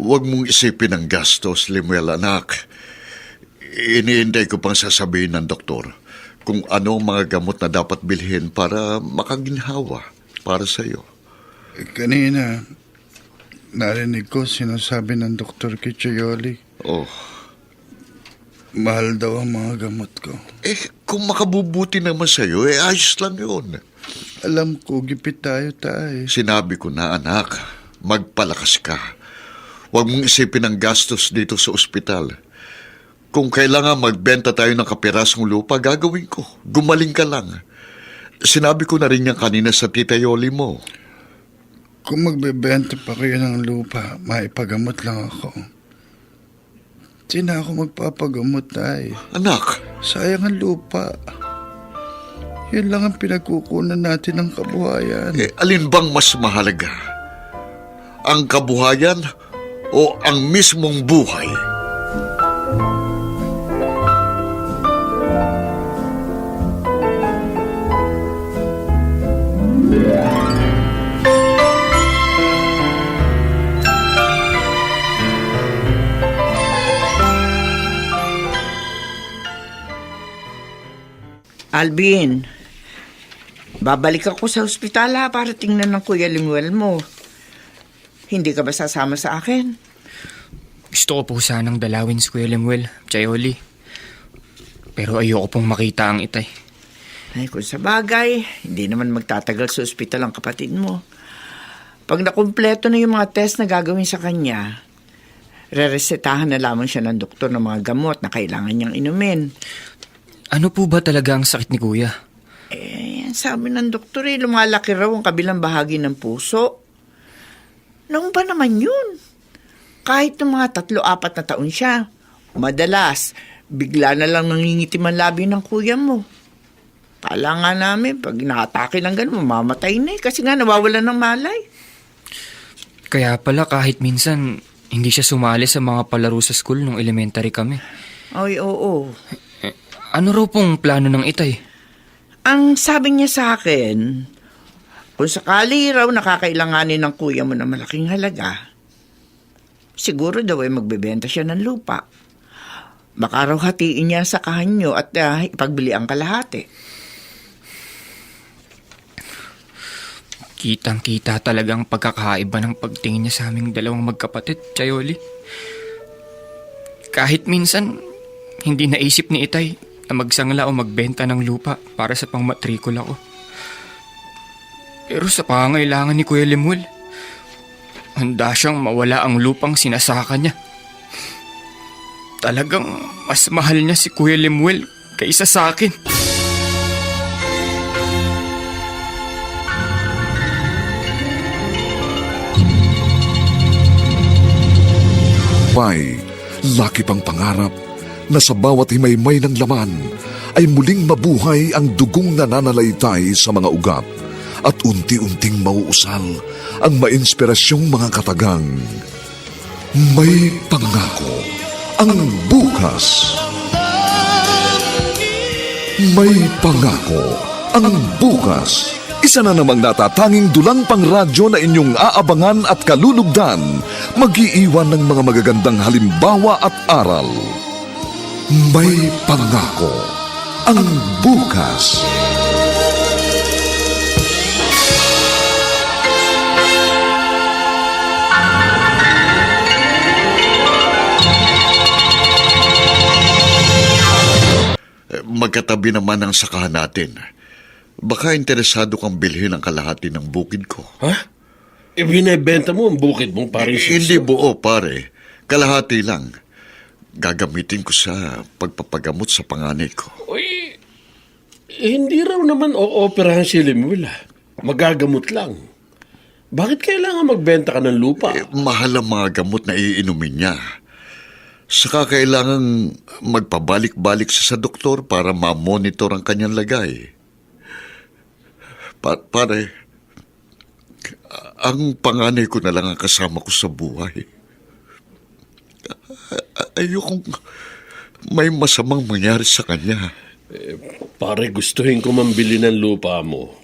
Speaker 5: Huwag mong isipin ang gastos, Lemuel, anak. Iniintay ko pang sasabihin ng doktor kung ano ang mga gamot na dapat bilhin para makaginhawa para sa'yo.
Speaker 4: Kanina, narinig ko sinasabi ng Dr. Kichayoli.
Speaker 5: Oh.
Speaker 4: Mahal daw ang mga gamot ko.
Speaker 5: Kung makabubuti naman sa'yo, ayos lang yun.
Speaker 4: Alam ko, gipit tayo.
Speaker 5: Sinabi ko na, anak, magpalakas ka. Huwag mong isipin ang gastos dito sa ospital. Kung kailangan magbenta tayo ng kapirasong lupa, gagawin ko. Gumaling ka lang. Sinabi ko na rin yan kanina sa tita Yoli mo.
Speaker 4: Kung magbebenta pa kayo ng lupa, maipagamot lang ako. Di na ako magpapagamot, tay.
Speaker 5: Anak.
Speaker 4: Sayang ang lupa. Yun lang ang pinagkukunan natin ng kabuhayan.
Speaker 5: Alin bang mas mahalaga? Ang kabuhayan o ang mismong buhay?
Speaker 8: Alvin, babalik ako sa ospital para tingnan ng Kuya Limuel mo. Hindi ka ba sasama sa akin?
Speaker 2: Gusto ko po sanang dalawin si Kuya Lemuel, Chayoli. Pero ayoko pong makita ang itay.
Speaker 8: Ay, kung sa bagay, hindi naman magtatagal sa ospital ang kapatid mo. Pag nakumpleto na yung mga test na gagawin sa kanya, reresetahan na lamang siya ng doktor ng mga gamot na kailangan niyang inumin.
Speaker 2: Ano po ba talaga ang sakit ni Kuya?
Speaker 8: Sabi ng doktor lumalaki raw ang kabilang bahagi ng puso. Noong ba naman yun? Kahit ng mga 3-4 na taon siya, madalas, bigla na lang nangingitim ang labi ng kuya mo. Kala nga namin, pag nakatake ng gano'n, mamamatay na kasi nga nawawalan ng malay.
Speaker 2: Kaya pala kahit minsan, hindi siya sumali sa mga palaro sa school nung elementary kami.
Speaker 8: Ay, oo.
Speaker 2: Ano raw pong plano ng itay?
Speaker 8: Ang sabi niya sa akin, kung sakali raw nakakailanganin ng kuya mo na malaking halaga, siguro daw ay magbebenta siya ng lupa. Baka raw hatiin niya sa kahanyo at ipagbili ang kalahati.
Speaker 2: Kitang-kita talagang pagkakaiba ng pagtingin niya sa aming dalawang magkapatid, Chayoli. Kahit minsan, hindi naisip ni itay na magsangla o magbenta ng lupa para sa pangmatrikula ko. Pero sa pangangailangan ni Kuya Lemuel, handa siyang mawala ang lupang sinasaka niya. Talagang mas mahal niya si Kuya Lemuel kaysa sa akin.
Speaker 1: May laki pang pangarap na sa bawat himaymay ng laman ay muling mabuhay ang dugong nananalaytay sa mga ugat at unti-unting mauusal ang mainspirasyong mga katagang. May pangako ang bukas. May pangako ang bukas. Isa na namang natatanging dulang pang radyo na inyong aabangan at kalulugdan, mag-iiwan ng mga magagandang halimbawa at aral. May pangako ang bukas.
Speaker 5: Magkatabi naman ang sakahan natin. Baka interesado kang bilhin ang kalahati ng bukid ko.
Speaker 7: Ha? Binibenta mo ang bukid mong pare Sixto?
Speaker 5: Hindi buo, pare. Kalahati lang. Gagamitin ko sa pagpapagamot sa panganay ko.
Speaker 7: Uy, hindi raw naman o-operahan si Lemuel. Magagamot lang. Bakit kailangan magbenta ka ng lupa?
Speaker 5: Mahal ang mga gamot na iinumin niya. Saka kailangan magpabalik-balik sa doktor para ma-monitor ang kanyang lagay. Pare, ang panganay ko na lang ang kasama ko sa buhay. Ayokong may masamang mangyari sa kanya.
Speaker 7: Pare, gustuhin ko mambili ng lupa mo.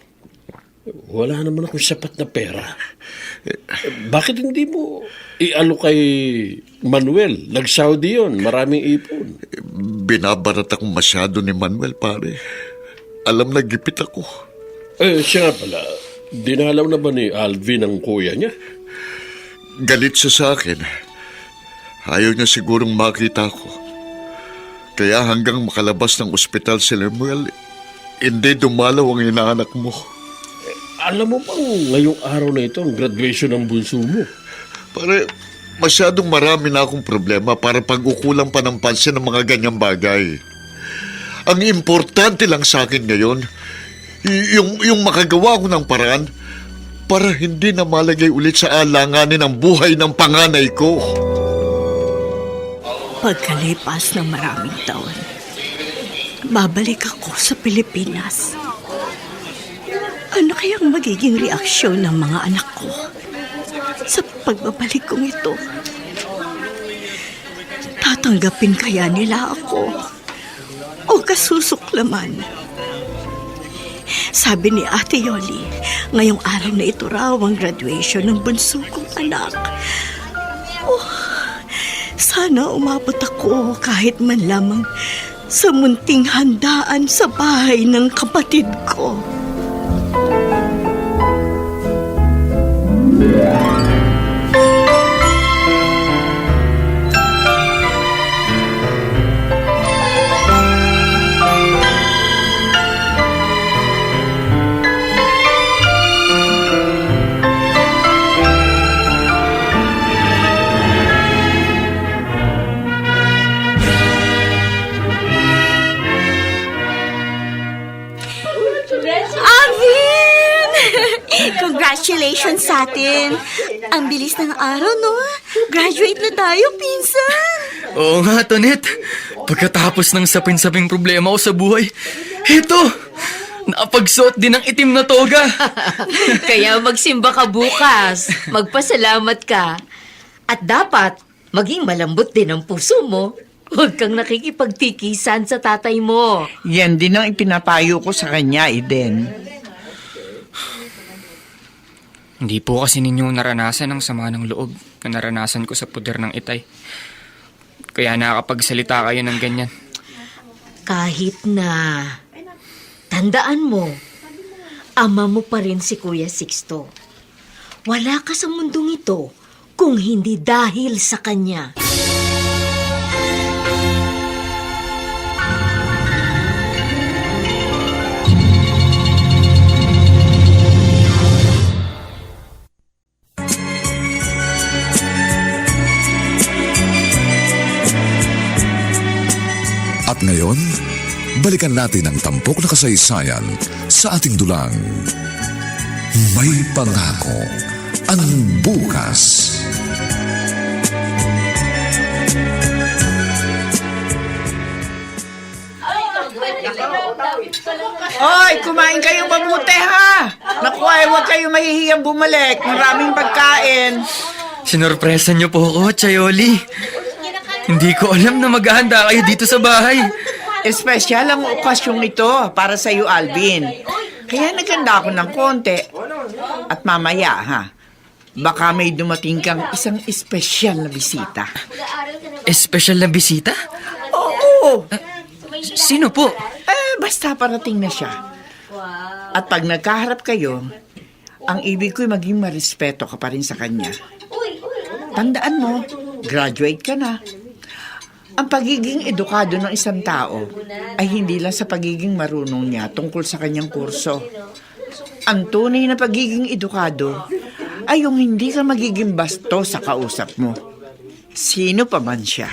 Speaker 7: Wala naman akong sapat na pera. Bakit hindi mo ialo kay Manuel? Nag-Saudi yun, maraming ipon.
Speaker 5: Binabarat akong masyado ni Manuel, pare. Alam na gipit ako.
Speaker 7: Siya nga pala, dinalaw na ba ni Alvin ang kuya niya?
Speaker 5: Galit siya sa akin. Ayaw niya sigurong makita ko. Kaya hanggang makalabas ng ospital si Lemuel, hindi dumalaw ang inaanak mo.
Speaker 7: Alam mo bang ngayong araw na ito ang graduation ng bunso mo?
Speaker 5: Pare, masyadong marami na akong problema para pag-ukulang pa ng pansin ng mga ganyang bagay. Ang importante lang sa akin ngayon, yung makagawa ko ng paraan para hindi na malagay ulit sa alanganin ang buhay ng panganay ko.
Speaker 6: Pagkalipas ng maraming taon, babalik ako sa Pilipinas. Ano kayang magiging reaksyon ng mga anak ko sa pagbabalik kong ito? Tatanggapin kaya nila ako o kasusuklaman? Sabi ni Ate Yoli, ngayong araw na ito raw ang graduation ng bunso kong anak. Oh, sana umabot ako kahit man lamang sa munting handaan sa bahay ng kapatid ko. Alvin! Congratulations sa atin. Ang bilis ng araw, no? Graduate na tayo, pinsan.
Speaker 2: Oo nga, Tonet. Pagkatapos ng sapin-saping problema ko sa buhay, eto, nakapagsuot din ng itim na toga.
Speaker 3: Kaya magsimba ka bukas. Magpasalamat ka. At dapat, maging malambot din ang puso mo. Huwag kang nakikipagtikisan sa tatay mo.
Speaker 8: Yan din ang ipinapayo ko sa kanya, Eden.
Speaker 2: Hindi po kasi ninyo naranasan ang sama ng loob na naranasan ko sa puder ng itay. Kaya nakakapagsalita kayo ng ganyan.
Speaker 3: Kahit na, tandaan mo, ama mo pa rin si Kuya Sixto. Wala ka sa mundong ito kung hindi dahil sa kanya.
Speaker 1: At ngayon, balikan natin ang tampok na kasaysayan sa ating dulang. May pangako ang bukas.
Speaker 8: Hoy, kumain kayong mabuti, ha? Naku, ay huwag kayo mahihiyang bumalik. Maraming pagkain.
Speaker 2: Sinorpresa niyo po ako, Chayoli. Hindi ko alam na maghahanda kayo dito sa bahay.
Speaker 8: Espesyal ang okasyong ito para sa iyo, Alvin. Kaya naganda ako ng konti. At mamaya, ha? Baka may dumating kang isang espesyal na bisita.
Speaker 2: Espesyal na bisita?
Speaker 8: Oo!
Speaker 2: Sino po?
Speaker 8: Basta parating na siya. At pag nagkaharap kayo, ang ibig ko'y maging marespeto ka pa rin sa kanya. Tandaan mo, graduate ka na. Ang pagiging edukado ng isang tao ay hindi lang sa pagiging marunong niya tungkol sa kanyang kurso. Ang tunay na pagiging edukado ay yung hindi ka magiging basto sa kausap mo. Sino pa man siya.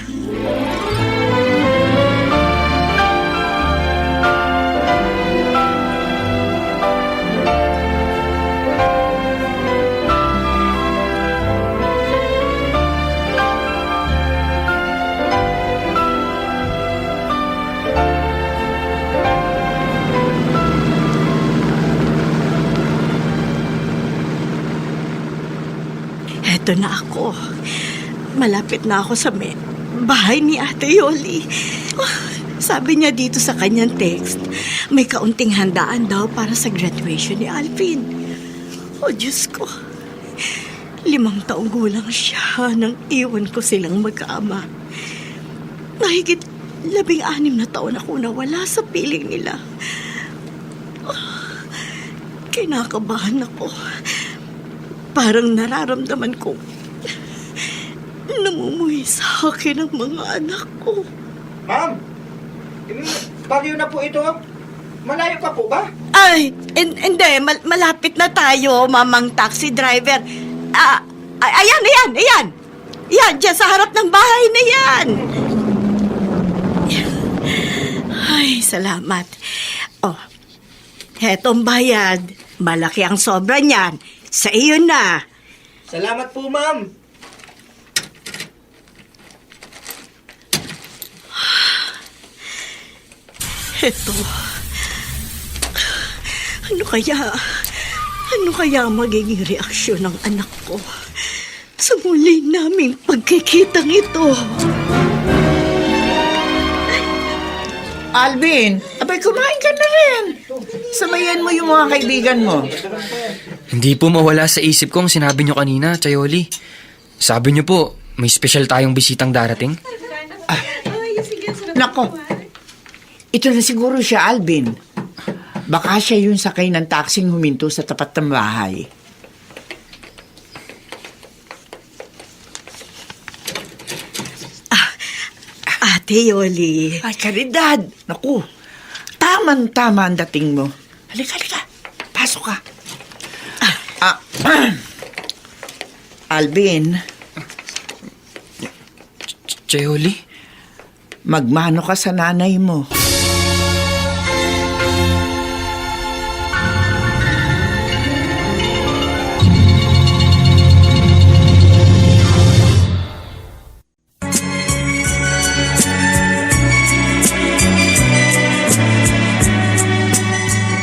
Speaker 6: Eto na ako. Malapit na ako sa bahay ni Ate Yoli. Sabi niya dito sa kanyang text, may kaunting handaan daw para sa graduation ni Alvin. O Diyos ko, 5 taong gulang siya nang iwan ko silang mag-ama. Mahigit 16 na taon ako nawala sa piling nila. Kinakabahan ako. Parang nararamdaman ko namumuhay sa akin ang mga anak ko.
Speaker 9: Ma'am, Baguio na po ito. Malayo ka po ba?
Speaker 6: Ay, hindi. Malapit na tayo, mamang taxi driver. Ayan. Yan, dyan sa harap ng bahay na yan. Ay, salamat. Oh, hetong bayad. Malaki ang sobra niyan. Sa iyo na.
Speaker 9: Salamat po, ma'am.
Speaker 6: Eto. Ano kaya magiging reaksyon ng anak ko sa muli naming pagkikitang ito?
Speaker 8: Alvin, abay kumain ka na rin. Samayan mo yung mga kaibigan mo.
Speaker 2: Hindi po mawala sa isip ko ang sinabi niyo kanina, Chayoli. Sabi niyo po, may special tayong bisitang darating.
Speaker 8: Nako, Ito na siguro siya, Alvin. Baka siya yung sakay ng taksing huminto sa tapat ng bahay.
Speaker 6: Ate Yoli.
Speaker 8: Ay, Caridad! Naku, tama ang dating mo. Halika. Pasok ka. Alvin,
Speaker 2: Chayoli?
Speaker 8: magmano ka sa nanay mo.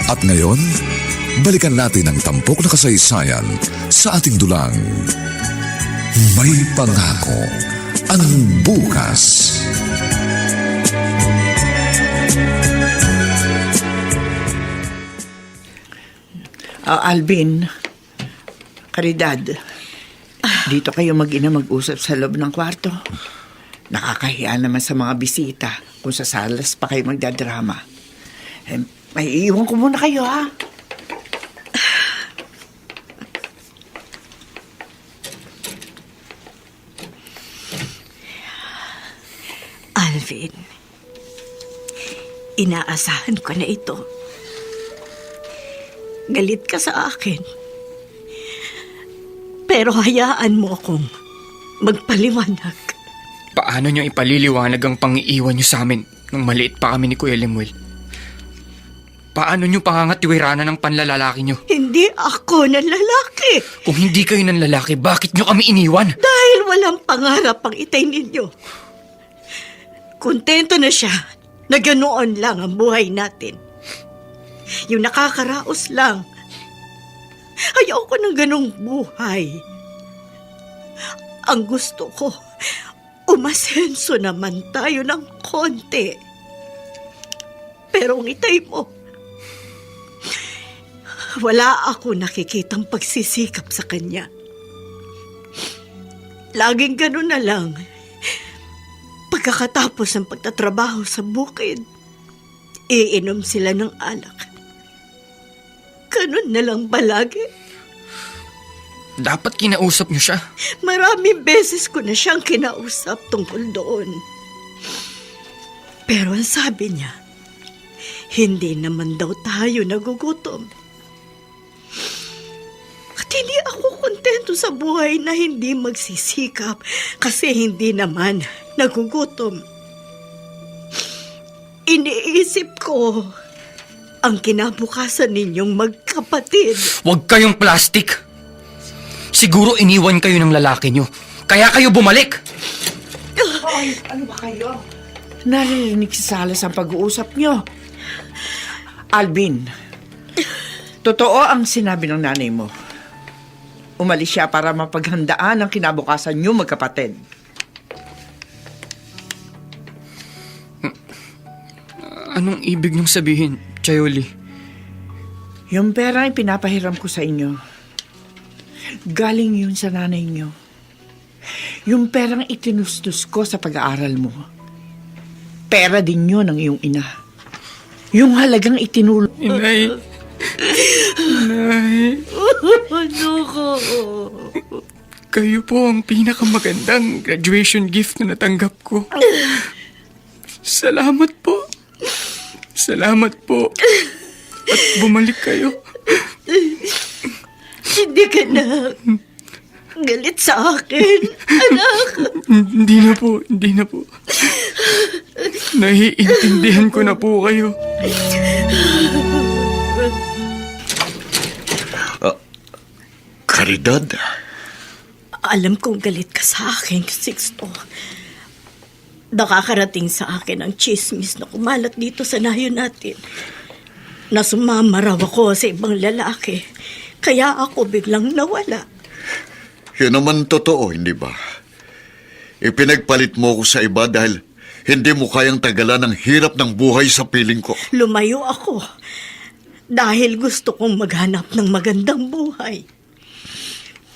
Speaker 1: At ngayon, balikan natin ang tampok na kasaysayan sa ating dulang. May pangako ang bukas.
Speaker 8: Alvin, Caridad, dito kayo mag-ina mag-usap sa loob ng kwarto. Nakakahiya naman sa mga bisita kung sa salas pa kayo magdadrama. May iiwan ko muna kayo, ha?
Speaker 6: Alvin, inaasahan ko na ito. Galit ka sa akin. Pero hayaan mo akong magpaliwanag.
Speaker 2: Paano nyo ipaliliwanag ang pang-iiwan nyo sa amin nung maliit pa kami ni Kuya Lemuel? Paano nyo pangangatiwiranan ng panlalalaki nyo?
Speaker 6: Hindi ako ng lalaki.
Speaker 2: Kung hindi kayo ng lalaki, bakit nyo kami iniwan?
Speaker 6: Dahil walang pangarap ang itay ninyo. Kontento na siya na ganoon lang ang buhay natin. Yung nakakaraos lang. Ayoko ng ganong buhay. Ang gusto ko, umasenso naman tayo ng konti. Pero ang itay mo, wala ako nakikitang pagsisikap sa kanya. Laging ganun na lang. Pagkakatapos ng pagtatrabaho sa bukid, iinom sila ng alak. Ganun na lang palagi.
Speaker 2: Dapat kinausap nyo siya.
Speaker 6: Maraming beses ko na siyang kinausap tungkol doon. Pero ang sabi niya, hindi naman daw tayo nagugutom. At hindi ako kontento sa buhay na hindi magsisikap kasi hindi naman nagugutom. Iniisip ko ang kinabukasan ninyong magkapatid.
Speaker 2: Huwag kayong plastic. Siguro iniwan kayo ng lalaki nyo. Kaya kayo bumalik.
Speaker 8: Ay, ano ba kayo? Narinig si Salas ang pag-uusap nyo. Alvin, totoo ang sinabi ng nanay mo. Umalis siya para mapaghandaan ang kinabukasan nyo magkapatid.
Speaker 2: Anong ibig niyong sabihin, Chayoli?
Speaker 8: Yung pera ay pinapahiram ko sa inyo. Galing yun sa nanay nyo. Yung perang itinustos ko sa pag-aaral mo. Pera din yun ng iyong ina. Yung halagang itinulong.
Speaker 2: Inay. Inay.
Speaker 6: Ano ko?
Speaker 2: Kayo po ang pinakamagandang graduation gift na natanggap ko. Salamat po. Salamat po. At bumalik kayo.
Speaker 6: Hindi ka na galit sa akin, anak.
Speaker 2: Hindi na po. Naiintindihan ko na po kayo.
Speaker 5: Caridad?
Speaker 6: Alam kong galit ka sa akin, Sixto. Nakakarating sa akin ang chismis na kumalat dito sa nayo natin. Na sumama raw ako sa ibang lalaki. Kaya ako biglang nawala.
Speaker 5: Yun naman totoo, hindi ba? Ipinagpalit mo ko sa iba dahil hindi mo kayang tagalan ang hirap ng buhay sa piling ko.
Speaker 6: Lumayo ako dahil gusto kong maghanap ng magandang buhay.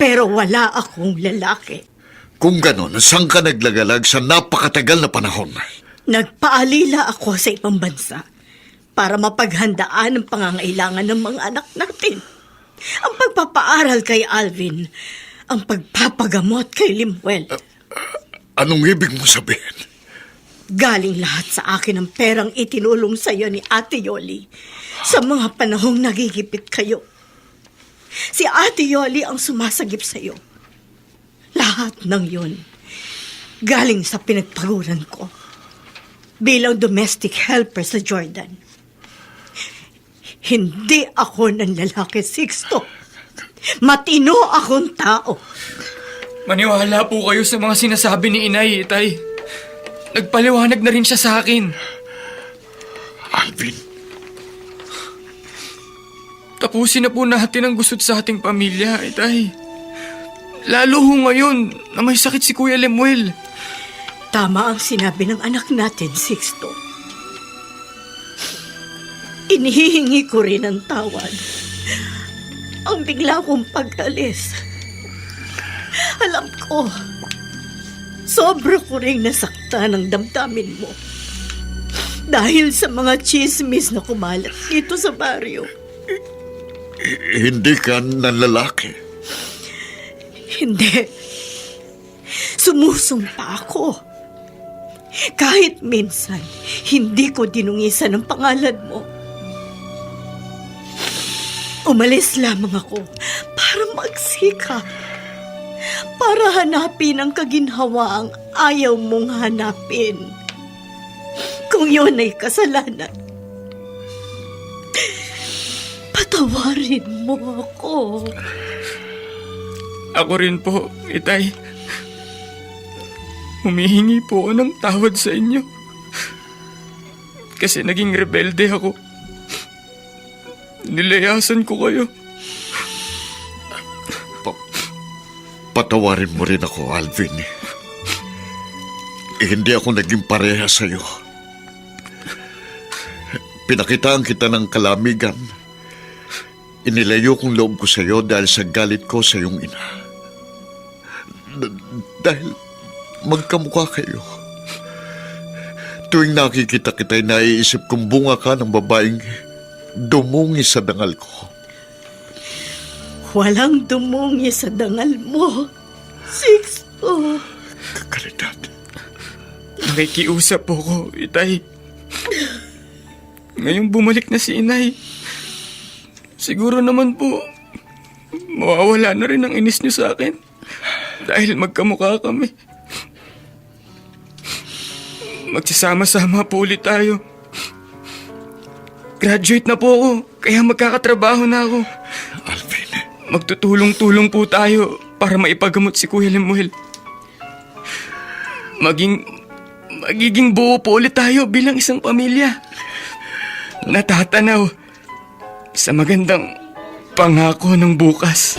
Speaker 6: Pero wala akong lalaki.
Speaker 5: Kung ganon, saan ka naglagalag sa napakatagal na panahon?
Speaker 10: Nagpaalila ako sa ibang bansa para mapaghandaan ang pangangailangan ng mga anak natin. Ang pagpapaaral kay Alvin, ang pagpapagamot kay Limuel.
Speaker 5: Anong ibig mo sabihin?
Speaker 10: Galing lahat sa akin ang perang itinulong sa iyo ni Ate Yoli sa mga panahong nagigipit kayo. Si Ate Yoli ang sumasagip sa iyo. Lahat ng yun, galing sa pinagpaguran ko bilang domestic helper sa Jordan. Hindi ako ng lalaki, Sixto. Matino akong tao.
Speaker 2: Maniwala po kayo sa mga sinasabi ni Inay, Itay. Nagpaliwanag na rin siya sa akin.
Speaker 5: Alvin,
Speaker 2: Tapusin na po natin ang gusot sa ating pamilya, Itay. Lalo ho ngayon na may sakit si Kuya Lemuel.
Speaker 10: Tama ang sinabi ng anak natin, Sixto. Inihihingi ko rin ang tawad. Ang bigla kong pag-alis. Alam ko, sobra ko rin nasaktan ang damdamin mo. Dahil sa mga chismis na kumalat dito sa baryo.
Speaker 5: hindi ka nanlalaki.
Speaker 10: Hindi. Sumusumpa ako. Kahit minsan, hindi ko dinungisan ang pangalan mo. Umalis lamang ako para magsikap. Para hanapin ang kaginhawaang ayaw mong hanapin. Kung yun ay kasalanan, patawarin mo ako.
Speaker 2: Ako rin po, Itay. Humihingi po ako ng tawad sa inyo. Kasi naging rebelde ako. Nilayasan ko kayo.
Speaker 5: Patawarin mo rin ako, Alvin. Hindi ako naging pareha sa'yo. Pinakitaan kita ng kalamigan. Inilayo kong loob ko sa'yo dahil sa galit ko sa iyong ina. Dahil magkamukha kayo. Tuwing nakikita kita'y naiisip kong bunga ka ng babaeng dumungi sa dangal ko.
Speaker 10: Walang dumungi sa dangal mo, Sixto.
Speaker 5: Kakalidad.
Speaker 2: Nakikiusap po ko, Itay. Ngayong bumalik na si Inay, siguro naman po, mawawala na rin ang inis niyo sa akin. Dahil magkamukha kami. Magsasama-sama po ulit tayo. Graduate na po ako, kaya magkakatrabaho na ako.
Speaker 5: Alvin.
Speaker 2: Magtutulong-tulong po tayo para maipagamot si Kuya Lemuel. Magiging buo po ulit tayo bilang isang pamilya. Natatanaw sa magandang pangako ng bukas.